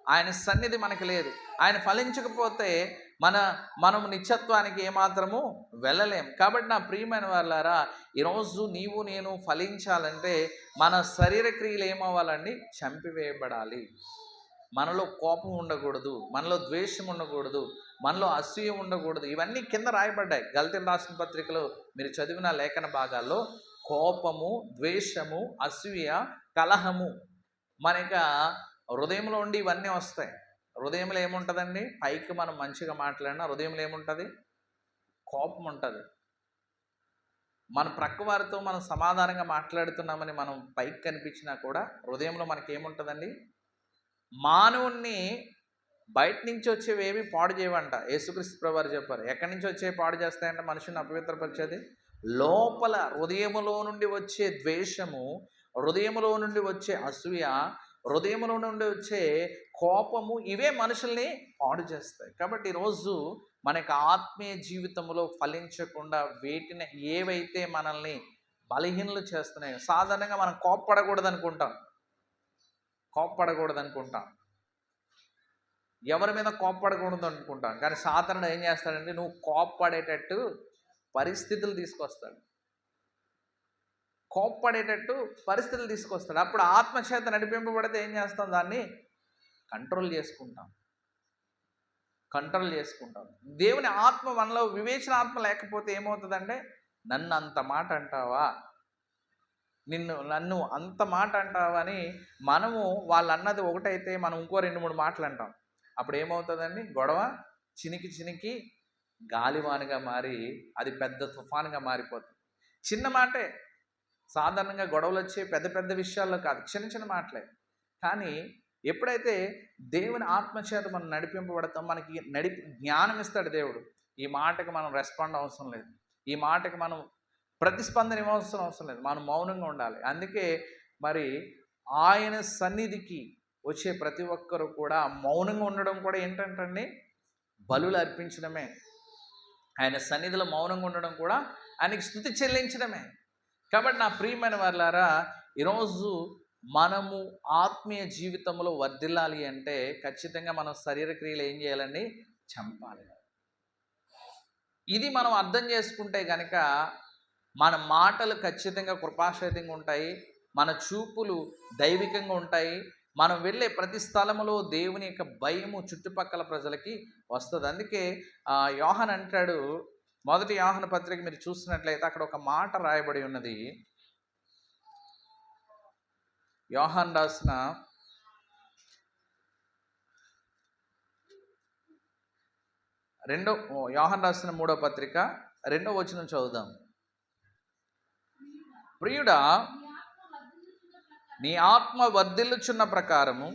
[SPEAKER 1] ఆయన సన్నిధి మనకు లేదు. ఆయన ఫలించకపోతే మనం నిత్యత్వానికి ఏమాత్రము వెళ్ళలేం. కాబట్టి నా ప్రియమైన వాళ్ళారా, ఈరోజు నీవు నేను ఫలించాలంటే మన శరీర క్రియలు ఏమవ్వాలండి? చంపివేయబడాలి. మనలో కోపం ఉండకూడదు, మనలో ద్వేషం ఉండకూడదు, మనలో అసూయ ఉండకూడదు. ఇవన్నీ కింద రాయబడ్డాయి. గలతీయులకు రాసిన పత్రికలో మీరు చదివిన లేఖన భాగాల్లో కోపము, ద్వేషము, అసూయ, కలహము మనక హృదయంలో ఉండి ఇవన్నీ వస్తాయి. హృదయంలో ఏముంటుందండి? పైకి మనం మంచిగా మాట్లాడినా హృదయంలో ఏముంటుంది? కోపం ఉంటుంది. మన ప్రక్క వారితో మనం సమాధానంగా మాట్లాడుతున్నామని మనం పైకి కనిపించినా కూడా హృదయంలో మనకేముంటుందండి? మానవుణ్ణి బయట నుంచి వచ్చేవేవి పాడు చేయవంట. యేసుక్రీస్తు ప్రభువారు చెప్పారు. ఎక్కడి నుంచి వచ్చే పాడు చేస్తాయంటే మనుషుని అపవిత్రపరిచేది లోపల హృదయములో నుండి వచ్చే ద్వేషము, హృదయములో నుండి వచ్చే అసూయ, హృదయములో నుండి వచ్చే కోపము, ఇవే మనుషుల్ని పాడు చేస్తాయి. కాబట్టి ఈరోజు మనకి ఆత్మీయ జీవితంలో ఫలించకుండా వేటిని ఏవైతే మనల్ని బలహీనలు చేస్తున్నాయో, సాధారణంగా మనం కోప్పడకూడదు అనుకుంటాం, ఎవరి మీద కోప్పడకూడదు అనుకుంటాం. కానీ సాధారణ ఏం చేస్తాడంటే నువ్వు కోప్పడేటట్టు పరిస్థితులు తీసుకొస్తాడు. అప్పుడు ఆత్మచేత నడిపింపబడితే ఏం చేస్తాం? దాన్ని కంట్రోల్ చేసుకుంటాం. దేవుని ఆత్మ మనలో వివేచన ఆత్మ లేకపోతే ఏమవుతుందంటే నన్ను అంత మాట అంటావా, నన్ను అంత మాట అంటావా అని మనము వాళ్ళు అన్నది ఒకటైతే మనం ఇంకో 2-3 మాటలు అంటాం. అప్పుడు ఏమవుతుందండి? గొడవ చినికి గాలివానగా మారి అది పెద్ద తుఫానుగా మారిపోతుంది. చిన్న మాటే, సాధారణంగా గొడవలు వచ్చే పెద్ద విషయాల్లో కాదు, చిన్న మాటలే. కానీ ఎప్పుడైతే దేవుని ఆత్మచేత మనం నడిపింపబడతాం, మనకి జ్ఞానం ఇస్తాడు దేవుడు. ఈ మాటకి మనం రెస్పాండ్ అవసరం లేదు, ఈ మాటకి మనం ప్రతిస్పందన ఇవ్వాల్సిన అవసరం లేదు, మనం మౌనంగా ఉండాలి. అందుకే మరి ఆయన సన్నిధికి వచ్చే ప్రతి ఒక్కరు కూడా మౌనంగా ఉండడం కూడా ఏంటంటే బలులు అర్పించడమే. ఆయన సన్నిధిలో మౌనంగా ఉండడం కూడా ఆయనకి స్తుతి చెల్లించడమే. కాబట్టి నా ప్రియమైన వారులారా, ఈరోజు మనము ఆత్మీయ జీవితంలో వర్ధిల్లాలి అంటే ఖచ్చితంగా మనం శరీర క్రియలు ఏం చేయాలండి? చంపాలి. ఇది మనం అర్థం చేసుకుంటే కనుక మన మాటలు ఖచ్చితంగా కృపాశీతంగా ఉంటాయి, మన చూపులు దైవికంగా ఉంటాయి, మనం వెళ్ళే ప్రతి స్థలములో దేవుని యొక్క భయము చుట్టుపక్కల ప్రజలకి వస్తుంది. అందుకే యోహాన్ అంటాడు, మొదటి యోహాను పత్రిక మీరు చూసినట్లయితే అక్కడ ఒక మాట రాయబడి ఉన్నది. యోహాన్ రాసిన యోహాన్ రాసిన 3వ పత్రిక 2వ వచనం చదువుదాం. ప్రియుడా, నీ ఆత్మ వర్ధిల్లుచున్న ప్రకారము,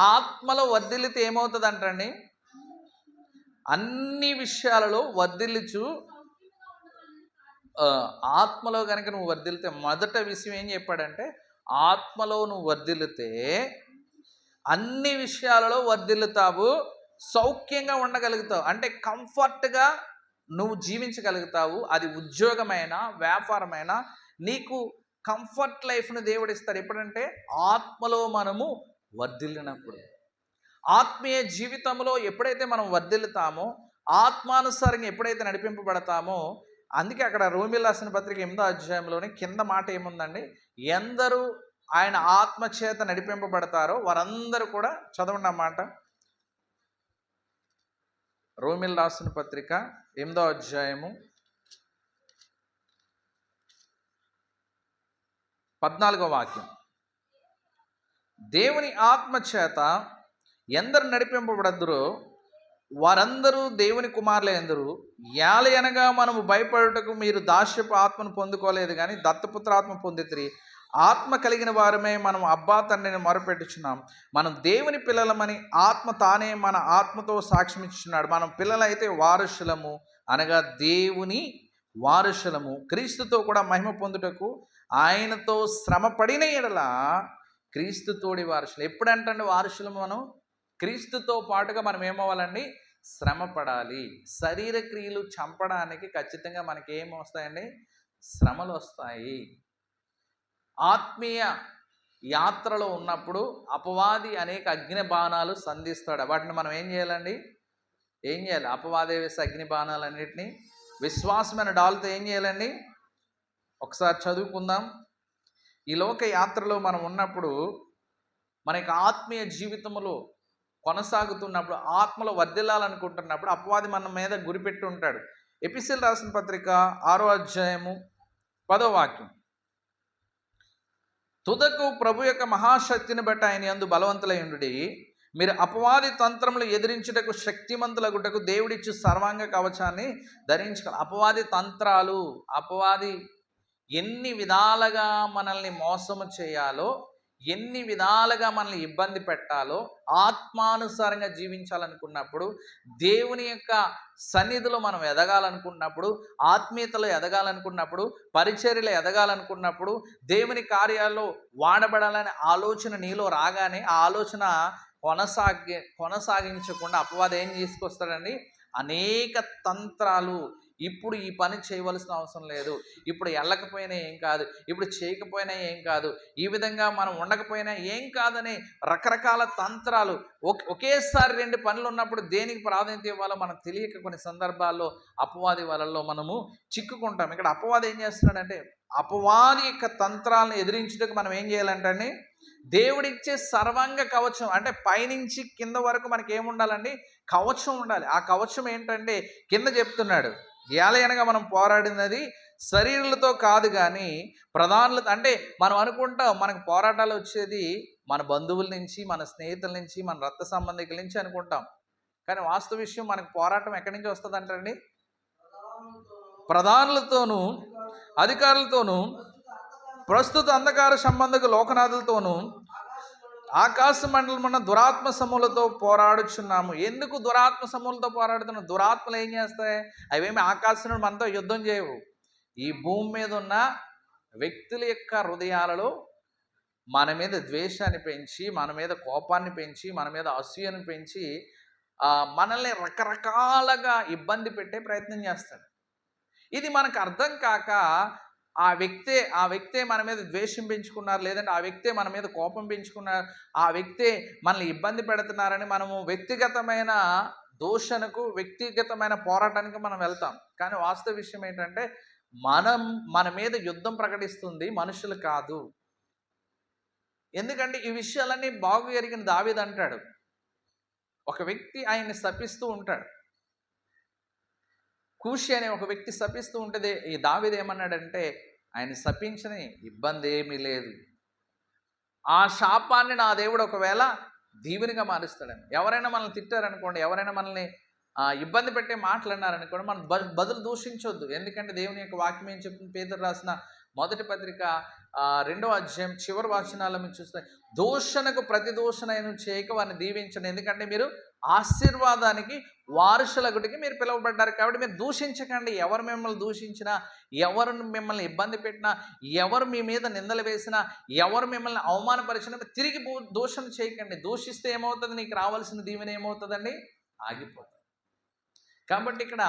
[SPEAKER 1] ఆత్మలో వర్ధిల్లితే ఏమవుతుంది అంటండి? అన్ని విషయాలలో వర్ధిల్లుచు. ఆత్మలో కనుక నువ్వు వర్ధిల్లితే, మొదట విషయం ఏం చెప్పాడంటే ఆత్మలో నువ్వు వర్ధిల్లితే అన్ని విషయాలలో వర్ధిల్లుతావు, సౌఖ్యంగా ఉండగలుగుతావు. అంటే కంఫర్ట్గా నువ్వు జీవించగలుగుతావు. అది ఉద్యోగమైనా వ్యాపారమైనా నీకు కంఫర్ట్ లైఫ్ను దేవుడు ఇస్తాడు. ఎప్పుడంటే ఆత్మలో మనము వర్ధిల్లినప్పుడు. ఆత్మీయ జీవితంలో ఎప్పుడైతే మనం వర్ధిల్లుతామో, ఆత్మానుసారంగా ఎప్పుడైతే నడిపింపబడతామో, అందుకే అక్కడ రోమీయులకు రాసిన పత్రిక 8వ అధ్యాయంలోని కింద మాట ఏముందండి? ఎందరూ ఆయన ఆత్మచేత నడిపింపబడతారో వారందరూ కూడా, చదవండి ఆ మాట. రోమీయులకు రాసిన పత్రిక 8వ అధ్యాయము 14వ వాక్యం. దేవుని ఆత్మచేత ఎందరు నడిపింపబడదురో వారందరూ దేవుని కుమారులే ఎందరు. యాలయనగా మనము భయపడుటకు మీరు దాస్యపు ఆత్మను పొందుకోలేదు, కానీ దత్తపుత్ర ఆత్మ పొందితిరి. ఆత్మ కలిగిన వారమే మనం అబ్బా తండ్రిని మొరపెట్టుచున్నాం. మనం దేవుని పిల్లలమని ఆత్మ తానే మన ఆత్మతో సాక్ష్యం ఇచ్చుచున్నాడు. మనం పిల్లలైతే వారసులము, అనగా దేవుని వారసులము, క్రీస్తుతో కూడా మహిమ పొందుటకు ఆయనతో శ్రమ పడిన ఎడల క్రీస్తుతోడి వారసులు. ఎప్పుడంటే వారసులము మనం క్రీస్తుతో పాటుగా మనం ఏమవ్వాలండి? శ్రమ పడాలి. శరీర క్రియలు చంపడానికి ఖచ్చితంగా మనకి ఏమి వస్తాయండి? శ్రమలు వస్తాయి. ఆత్మీయ యాత్రలో ఉన్నప్పుడు అపవాది అనేక అగ్ని బాణాలు సంధిస్తాడు. వాటిని మనం ఏం చేయాలండి? ఏం చేయాలి? అపవాది వేసే అగ్ని బాణాలన్నింటినీ విశ్వాసమైన డాలుతో ఏం చేయాలండి? ఒకసారి చదువుకుందాం. ఈ లోక యాత్రలో మనం ఉన్నప్పుడు, మనకి ఆత్మీయ జీవితంలో కొనసాగుతున్నప్పుడు, ఆత్మలో వర్ధిల్లాలనుకుంటున్నప్పుడు అపవాది మన మీద గురిపెట్టి ఉంటాడు. ఎపిసిల్ రాసిన పత్రిక 6వ అధ్యాయము 10వ వాక్యం. తుదకు ప్రభు యొక్క మహాశక్తిని బట్టి ఆయన యందు బలవంతులైయుండుడి, మీరు అపవాది తంత్రములు ఎదిరించుటకు శక్తిమంతులగుటకు దేవుడిచ్చు సర్వాంగ కవచాన్ని ధరించుకోవాలి. అపవాది తంత్రాలు, అపవాది ఎన్ని విధాలుగా మనల్ని మోసము చేయాలో, ఎన్ని విధాలుగా మనల్ని ఇబ్బంది పెట్టాలో, ఆత్మానుసారంగా జీవించాలనుకున్నప్పుడు, దేవుని యొక్క సన్నిధిలో మనం ఎదగాలనుకున్నప్పుడు, ఆత్మీయతలో ఎదగాలనుకున్నప్పుడు, పరిచర్యలో ఎదగాలనుకున్నప్పుడు, దేవుని కార్యాల్లో వాడబడాలనే ఆలోచన నీలో రాగానే ఆ ఆలోచన కొనసాగించకుండా అపవాది ఏం తీసుకొస్తాడండి? అనేక తంత్రాలు. ఇప్పుడు ఈ పని చేయవలసిన అవసరం లేదు, ఇప్పుడు వెళ్ళకపోయినా ఏం కాదు, ఇప్పుడు చేయకపోయినా ఏం కాదు, ఈ విధంగా మనం ఉండకపోయినా ఏం కాదని రకరకాల తంత్రాలు. ఒకేసారి 2 పనులు ఉన్నప్పుడు దేనికి ప్రాధాన్యత ఇవ్వాలో మనం తెలియక కొన్ని సందర్భాల్లో అపవాది వలల్లో మనము చిక్కుకుంటాం. ఇక్కడ అపవాది ఏం చేస్తున్నాడంటే, అపవాది యొక్క తంత్రాలను ఎదిరించుటకు మనం ఏం చేయాలంటే, దేవుడిచ్చే సర్వాంగ కవచం, అంటే పైనుంచి కింద వరకు మనకి ఏముండాలండి? కవచం ఉండాలి. ఆ కవచం ఏంటంటే కింద చెప్తున్నాడు, ఏలయనగా మనం పోరాడినది శరీరులతో కాదు కానీ ప్రధానులతో. అంటే మనం అనుకుంటాం మనకు పోరాటాలు వచ్చేది మన బంధువుల నుంచి, మన స్నేహితుల నుంచి, మన రక్త సంబంధికుల నుంచి అనుకుంటాం. కానీ వాస్తవ విషయం, మనకు పోరాటం ఎక్కడి నుంచి వస్తుంది అంటండి? ప్రధానులతోనూ అధికారులతోనూ ప్రస్తుత అంధకార సంబంధక లోకనాథులతోనూ ఆకాశ మండలమున్న దురాత్మ సమూహలతో పోరాడుచున్నాము. ఎందుకు దురాత్మ సమూహలతో పోరాడుతున్నాం? దురాత్మలు ఏం చేస్తాయి? అవేమి ఆకాశం నుండి మనతో యుద్ధం చేయవు. ఈ భూమి మీద ఉన్న వ్యక్తుల యొక్క హృదయాలలో మన మీద ద్వేషాన్ని పెంచి, మన మీద కోపాన్ని పెంచి, మన మీద అసూయను పెంచి మనల్ని రకరకాలుగా ఇబ్బంది పెట్టే ప్రయత్నం చేస్తాడు. ఇది మనకు అర్థం కాక ఆ వ్యక్తే మన మీద ద్వేషం పెంచుకున్నారు, లేదంటే ఆ వ్యక్తే మన మీద కోపం పెంచుకున్నారు, ఆ వ్యక్తే మనల్ని ఇబ్బంది పెడుతున్నారని మనము వ్యక్తిగతమైన దోషణకు, వ్యక్తిగతమైన పోరాటానికి మనం వెళ్తాం. కానీ వాస్తవ విషయం ఏంటంటే, మన మీద యుద్ధం ప్రకటిస్తుంది మనుషులు కాదు. ఎందుకంటే ఈ విషయాలన్నీ బాగు ఎరిగిన దావీదు అంటాడు, ఒక వ్యక్తి ఆయన్ని శపిస్తూ ఉంటాడు. కూషి అనే ఒక వ్యక్తి శపిస్తూ ఉంటే ఈ దావీదు ఏమన్నాడంటే, ఆయన శపించని ఇబ్బంది ఏమీ లేదు, ఆ శాపాన్ని నా దేవుడు ఒకవేళ దీవెనగా మారుస్తాడని. ఎవరైనా మనల్ని తిట్టారనుకోండి, ఎవరైనా మనల్ని ఇబ్బంది పెట్టే మాట్లాడినారనుకోండి, మనం బదులు దూషించొద్దు. ఎందుకంటే దేవుని యొక్క వాక్యం ఏం చెప్తుంది? పేతురు రాసిన మొదటి పత్రిక 2వ అధ్యాయం చివరి వచనాల్లో మీరు చూస్తే, దూషణకు ప్రతి దూషణను చేయక వారిని దీవించండి, ఎందుకంటే మీరు ఆశీర్వాదానికి వారసులగుటికి మీరు పిలువబడ్డారు. కాబట్టి మీరు దూషించకండి. ఎవరు మిమ్మల్ని దూషించినా, ఎవరు మిమ్మల్ని ఇబ్బంది పెట్టినా, ఎవరు మీ మీద నిందలు వేసినా, ఎవరు మిమ్మల్ని అవమానపరిచినా తిరిగి దూషణ చేయకండి. దూషిస్తే ఏమవుతుంది? నీకు రావాల్సిన దీవెన ఏమవుతుందండి? ఆగిపోతుంది. కాబట్టి ఇక్కడ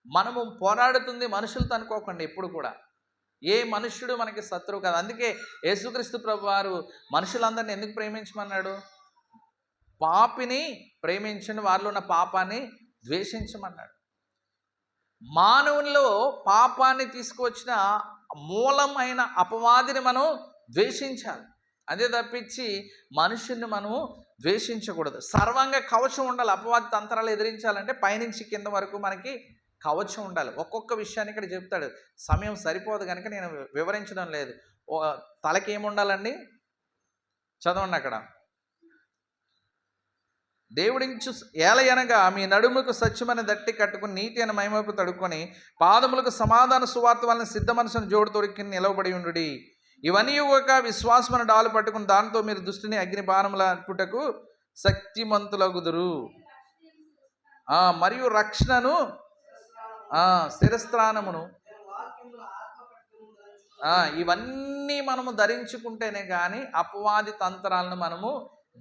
[SPEAKER 1] మనము పోరాడుతుంది మనుషులతో అనుకోకండి ఎప్పుడు కూడా. ఏ మనుష్యుడు మనకి శత్రువు కాదు. అందుకే యేసుక్రీస్తు ప్రభు వారు మనుషులందరినీ ఎందుకు ప్రేమించమన్నాడు? పాపిని ప్రేమించండి, వారిలో ఉన్న పాపాన్ని ద్వేషించమన్నాడు. మానవునిలో పాపాన్ని తీసుకువచ్చిన మూలమైన అపవాదిని మనం ద్వేషించాలి. అదే తప్పించి మనుషుల్ని మనము ద్వేషించకూడదు. సర్వంగా కవచం ఉండాలి. అపవాది తంత్రాలు ఎదిరించాలంటే పైనుంచి కింద వరకు మనకి కవచం ఉండాలి. ఒక్కొక్క విషయాన్ని ఇక్కడ చెప్తాడు. సమయం సరిపోదు కనుక నేను వివరించడం లేదు. తలకి ఏముండాలండి? చదవండి అక్కడ. దేవుడించు ఏలయనగా మీ నడుముకు సత్యమైన దట్టి కట్టుకుని నీతి అని మహిమపు తడుకొని పాదములకు సమాధాన సువార్త వలన సిద్ధ మనసును జోడు తొడికి నిలవబడి ఉండుడి. ఇవన్నీ ఒక విశ్వాసమైన డాలు పట్టుకుని దాంతో మీరు దుష్టిని అగ్ని బాణముల పుటకు శక్తిమంతులగుదురు. మరియు రక్షణను శిరస్త్రానమును ఇవన్నీ మనము ధరించుకుంటేనే కానీ అపవాది తంత్రాలను మనము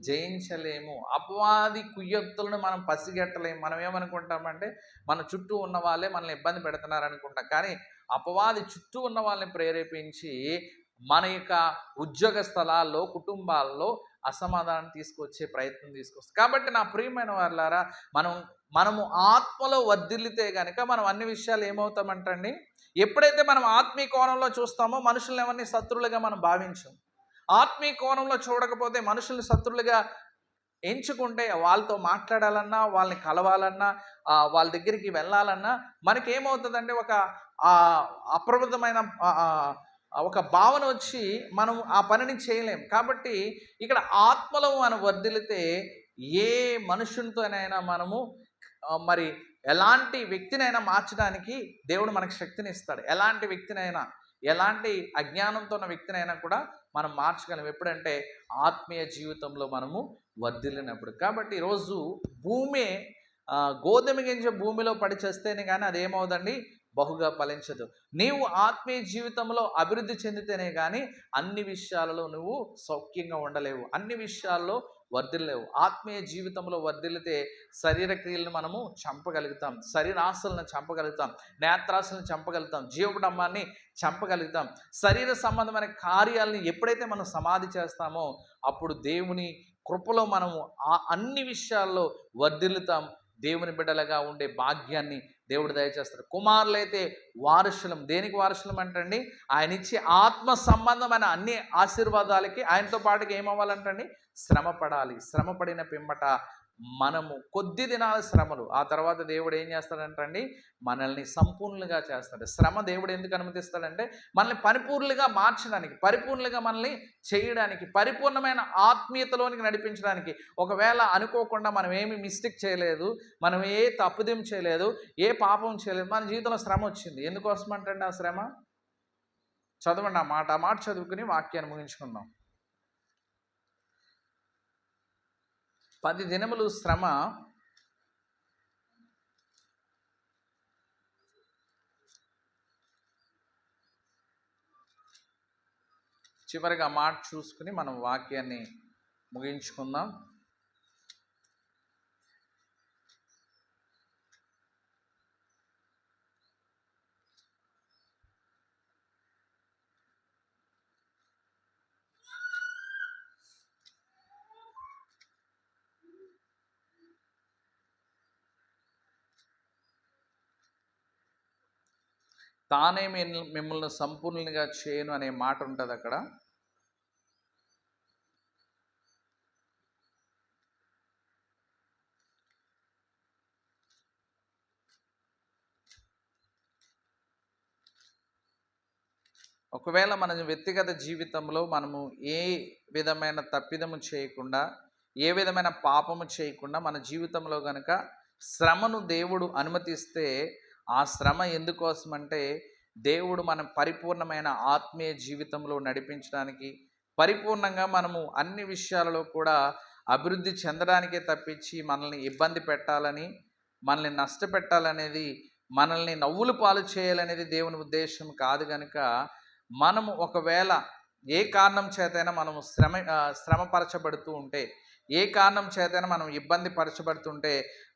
[SPEAKER 1] జయించలేము. అపవాది కుయ్యొత్తులను మనం పసిగట్టలేము. మనం ఏమనుకుంటామంటే మన చుట్టూ ఉన్న వాళ్ళే మనల్ని ఇబ్బంది పెడుతున్నారు అనుకుంటాం. కానీ అపవాది చుట్టూ ఉన్న వాళ్ళని ప్రేరేపించి మన యొక్క ఉద్యోగ స్థలాల్లో, కుటుంబాల్లో అసమాధానం తీసుకొచ్చే ప్రయత్నం తీసుకొస్తుంది. కాబట్టి నా ప్రియమైన వారులారా, మనము ఆత్మలో వర్ధిల్లితే కనుక మనం అన్ని విషయాలు ఏమవుతామంటండి, ఎప్పుడైతే మనం ఆత్మీయ కోణంలో చూస్తామో మనుషులను ఎవరిని శత్రువులుగా మనం భావించాం. ఆత్మీయ కోణంలో చూడకపోతే మనుషుల్ని శత్రువులుగా ఎంచుకుంటే వాళ్ళతో మాట్లాడాలన్నా, వాళ్ళని కలవాలన్నా, వాళ్ళ దగ్గరికి వెళ్ళాలన్నా మనకేమవుతుందంటే ఒక అప్రబుద్ధమైన ఒక భావన వచ్చి మనం ఆ పనిని చేయలేం. కాబట్టి ఇక్కడ ఆత్మలో మనం వర్ధిల్లితే ఏ మనుషునితోనైనా మనము మరి ఎలాంటి వ్యక్తినైనా మార్చడానికి దేవుడు మనకు శక్తిని ఇస్తాడు. ఎలాంటి వ్యక్తినైనా, ఎలాంటి అజ్ఞానంతో ఉన్న వ్యక్తినైనా కూడా మనం మార్చగలం. ఎప్పుడంటే ఆత్మీయ జీవితంలో మనము వర్ధిల్లినప్పుడు. కాబట్టి ఈరోజు భూమి గోధుమ గింజ భూమిలో పడి చేస్తేనే కానీ అదేమవుదండి, బహుగా ఫలించదు. నీవు ఆత్మీయ జీవితంలో అభివృద్ధి చెందితేనే కానీ అన్ని విషయాలలో నువ్వు సౌఖ్యంగా ఉండలేవు, అన్ని విషయాల్లో వర్ధిల్లేవు. ఆత్మీయ జీవితంలో వర్ధిల్లితే శరీర క్రియలను మనము చంపగలుగుతాం, శరీరాశలను చంపగలుగుతాం, నేత్రాశలను చంపగలుగుతాం, జీవడంబాన్ని చంపగలుగుతాం. శరీర సంబంధమైన కార్యాలని ఎప్పుడైతే మనం సమాధి చేస్తామో అప్పుడు దేవుని కృపలో మనము అన్ని విషయాల్లో వర్ధిల్లుతాం. దేవుని బిడ్డలుగా ఉండే భాగ్యాన్ని దేవుడు దయచేస్తాడు. కుమారులైతే వారసులం. దేనికి వారసులం అంటండి, ఆయన ఇచ్చే ఆత్మ సంబంధమైన అన్ని ఆశీర్వాదాలకి ఆయనతో పాటుగా ఏమవ్వాలంటండి, శ్రమ పడాలి. శ్రమ పడిన పిమ్మట మనము కొద్ది దినాల శ్రమలు, ఆ తర్వాత దేవుడు ఏం చేస్తాడంటండి, మనల్ని సంపూర్ణంగా చేస్తాడు. శ్రమ దేవుడు ఎందుకు అనుమతిస్తాడంటే మనల్ని పరిపూర్ణంగా మార్చడానికి, పరిపూర్ణంగా మనల్ని చేయడానికి, పరిపూర్ణమైన ఆత్మీయతలోనికి నడిపించడానికి. ఒకవేళ అనుకోకుండా మనం ఏమి మిస్టేక్ చేయలేదు, మనం ఏ తప్పుదేం చేయలేదు, ఏ పాపం చేయలేదు, మన జీవితంలో శ్రమ వచ్చింది. ఎందుకోసం అంటే ఆ శ్రమ చదవండి, ఆ మాట చదువుకుని వాక్యాన్ని ముగించుకుందాం. 10 దినములు శ్రమ, చివరిగా మాట చూసుకుని మనం వాక్యాన్ని ముగించుకుందాం. తానే మిమ్మల్ని సంపూర్ణంగా చేయను అనే మాట ఉంటుంది అక్కడ. ఒకవేళ మన వ్యక్తిగత జీవితంలో మనము ఏ విధమైన తప్పిదము చేయకుండా, ఏ విధమైన పాపము చేయకుండా మన జీవితంలో కనుక శ్రమను దేవుడు అనుమతిస్తే, ఆ శ్రమ ఎందుకోసమంటే దేవుడు మనం పరిపూర్ణమైన ఆత్మీయ జీవితంలో నడిపించడానికి, పరిపూర్ణంగా మనము అన్ని విషయాలలో కూడా అభివృద్ధి చెందడానికే తప్పించి మనల్ని ఇబ్బంది పెట్టాలని, మనల్ని నష్టపెట్టాలనేది, మనల్ని నవ్వులు పాలు చేయాలనేది దేవుని ఉద్దేశం కాదు. కనుక మనము ఒకవేళ ఏ కారణం చేతైనా మనము శ్రమపరచబడుతూ ఉంటే, ఏ కారణం చేతైనా మనం ఇబ్బంది పరచబడుతుంటే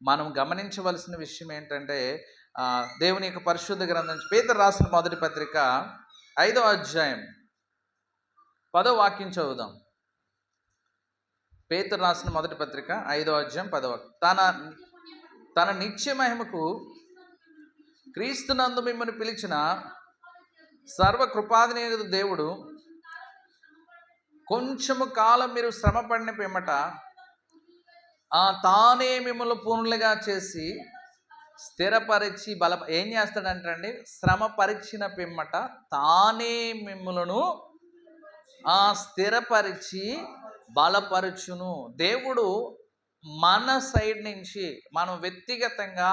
[SPEAKER 1] మనం గమనించవలసిన విషయం ఏంటంటే, దేవుని యొక్క పరిశుద్ధ గ్రంథం పేతురు రాసిన మొదటి పత్రిక 5వ అధ్యాయం 10వ వాక్యం చదువుదాం. పేతురు రాసిన మొదటి పత్రిక 5వ అధ్యాయం 10వ. తన నిత్య మహిమకు క్రీస్తునందు మిమ్మల్ని పిలిచిన సర్వకృపాధినేయుడు దేవుడు కొంచెము కాలం మీరు శ్రమ పడిన పిమ్మట తానే మిమ్మల్ని పూర్ణులుగా చేసి స్థిరపరిచి ఏం చేస్తాడంటండి, శ్రమ పరిచిన పిమ్మట తానే మిమ్మలను స్థిరపరిచి బలపరచును. దేవుడు మన సైడ్ నుంచి మనం వ్యక్తిగతంగా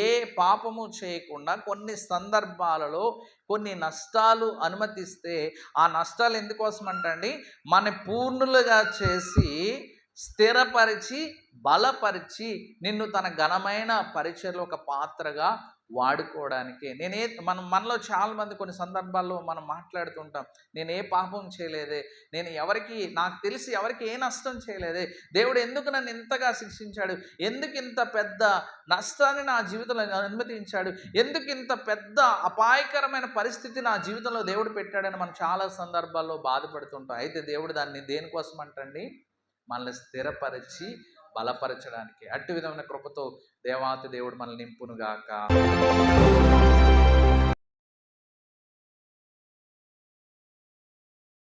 [SPEAKER 1] ఏ పాపము చేయకుండా కొన్ని సందర్భాలలో కొన్ని నష్టాలు అనుమతిస్తే, ఆ నష్టాలు ఎందుకోసం అంటండి, మన పూర్ణులుగా చేసి స్థిరపరిచి బలపరిచి నిన్ను తన ఘనమైన పరిచయలో ఒక పాత్రగా వాడుకోవడానికి మనలో చాలామంది కొన్ని సందర్భాల్లో మనం మాట్లాడుతుంటాం, నేను ఏ పాపం చేయలేదే, నేను నాకు తెలిసి ఎవరికి ఏ నష్టం చేయలేదే, దేవుడు ఎందుకు నన్ను ఇంతగా శిక్షించాడు, ఎందుకు ఇంత పెద్ద నష్టాన్ని నా జీవితంలో అనుమతించాడు, ఎందుకు ఇంత పెద్ద అపాయకరమైన పరిస్థితి నా జీవితంలో దేవుడు పెట్టాడని మనం చాలా సందర్భాల్లో బాధపడుతుంటాం. అయితే దేవుడు దాన్ని దేనికోసం అంటండి, మనల్ని స్థిరపరిచి బలపరచడానికి. అట్టి విధమైన కృపతో దేవాతి దేవుడు మనల్ని నింపునుగాక.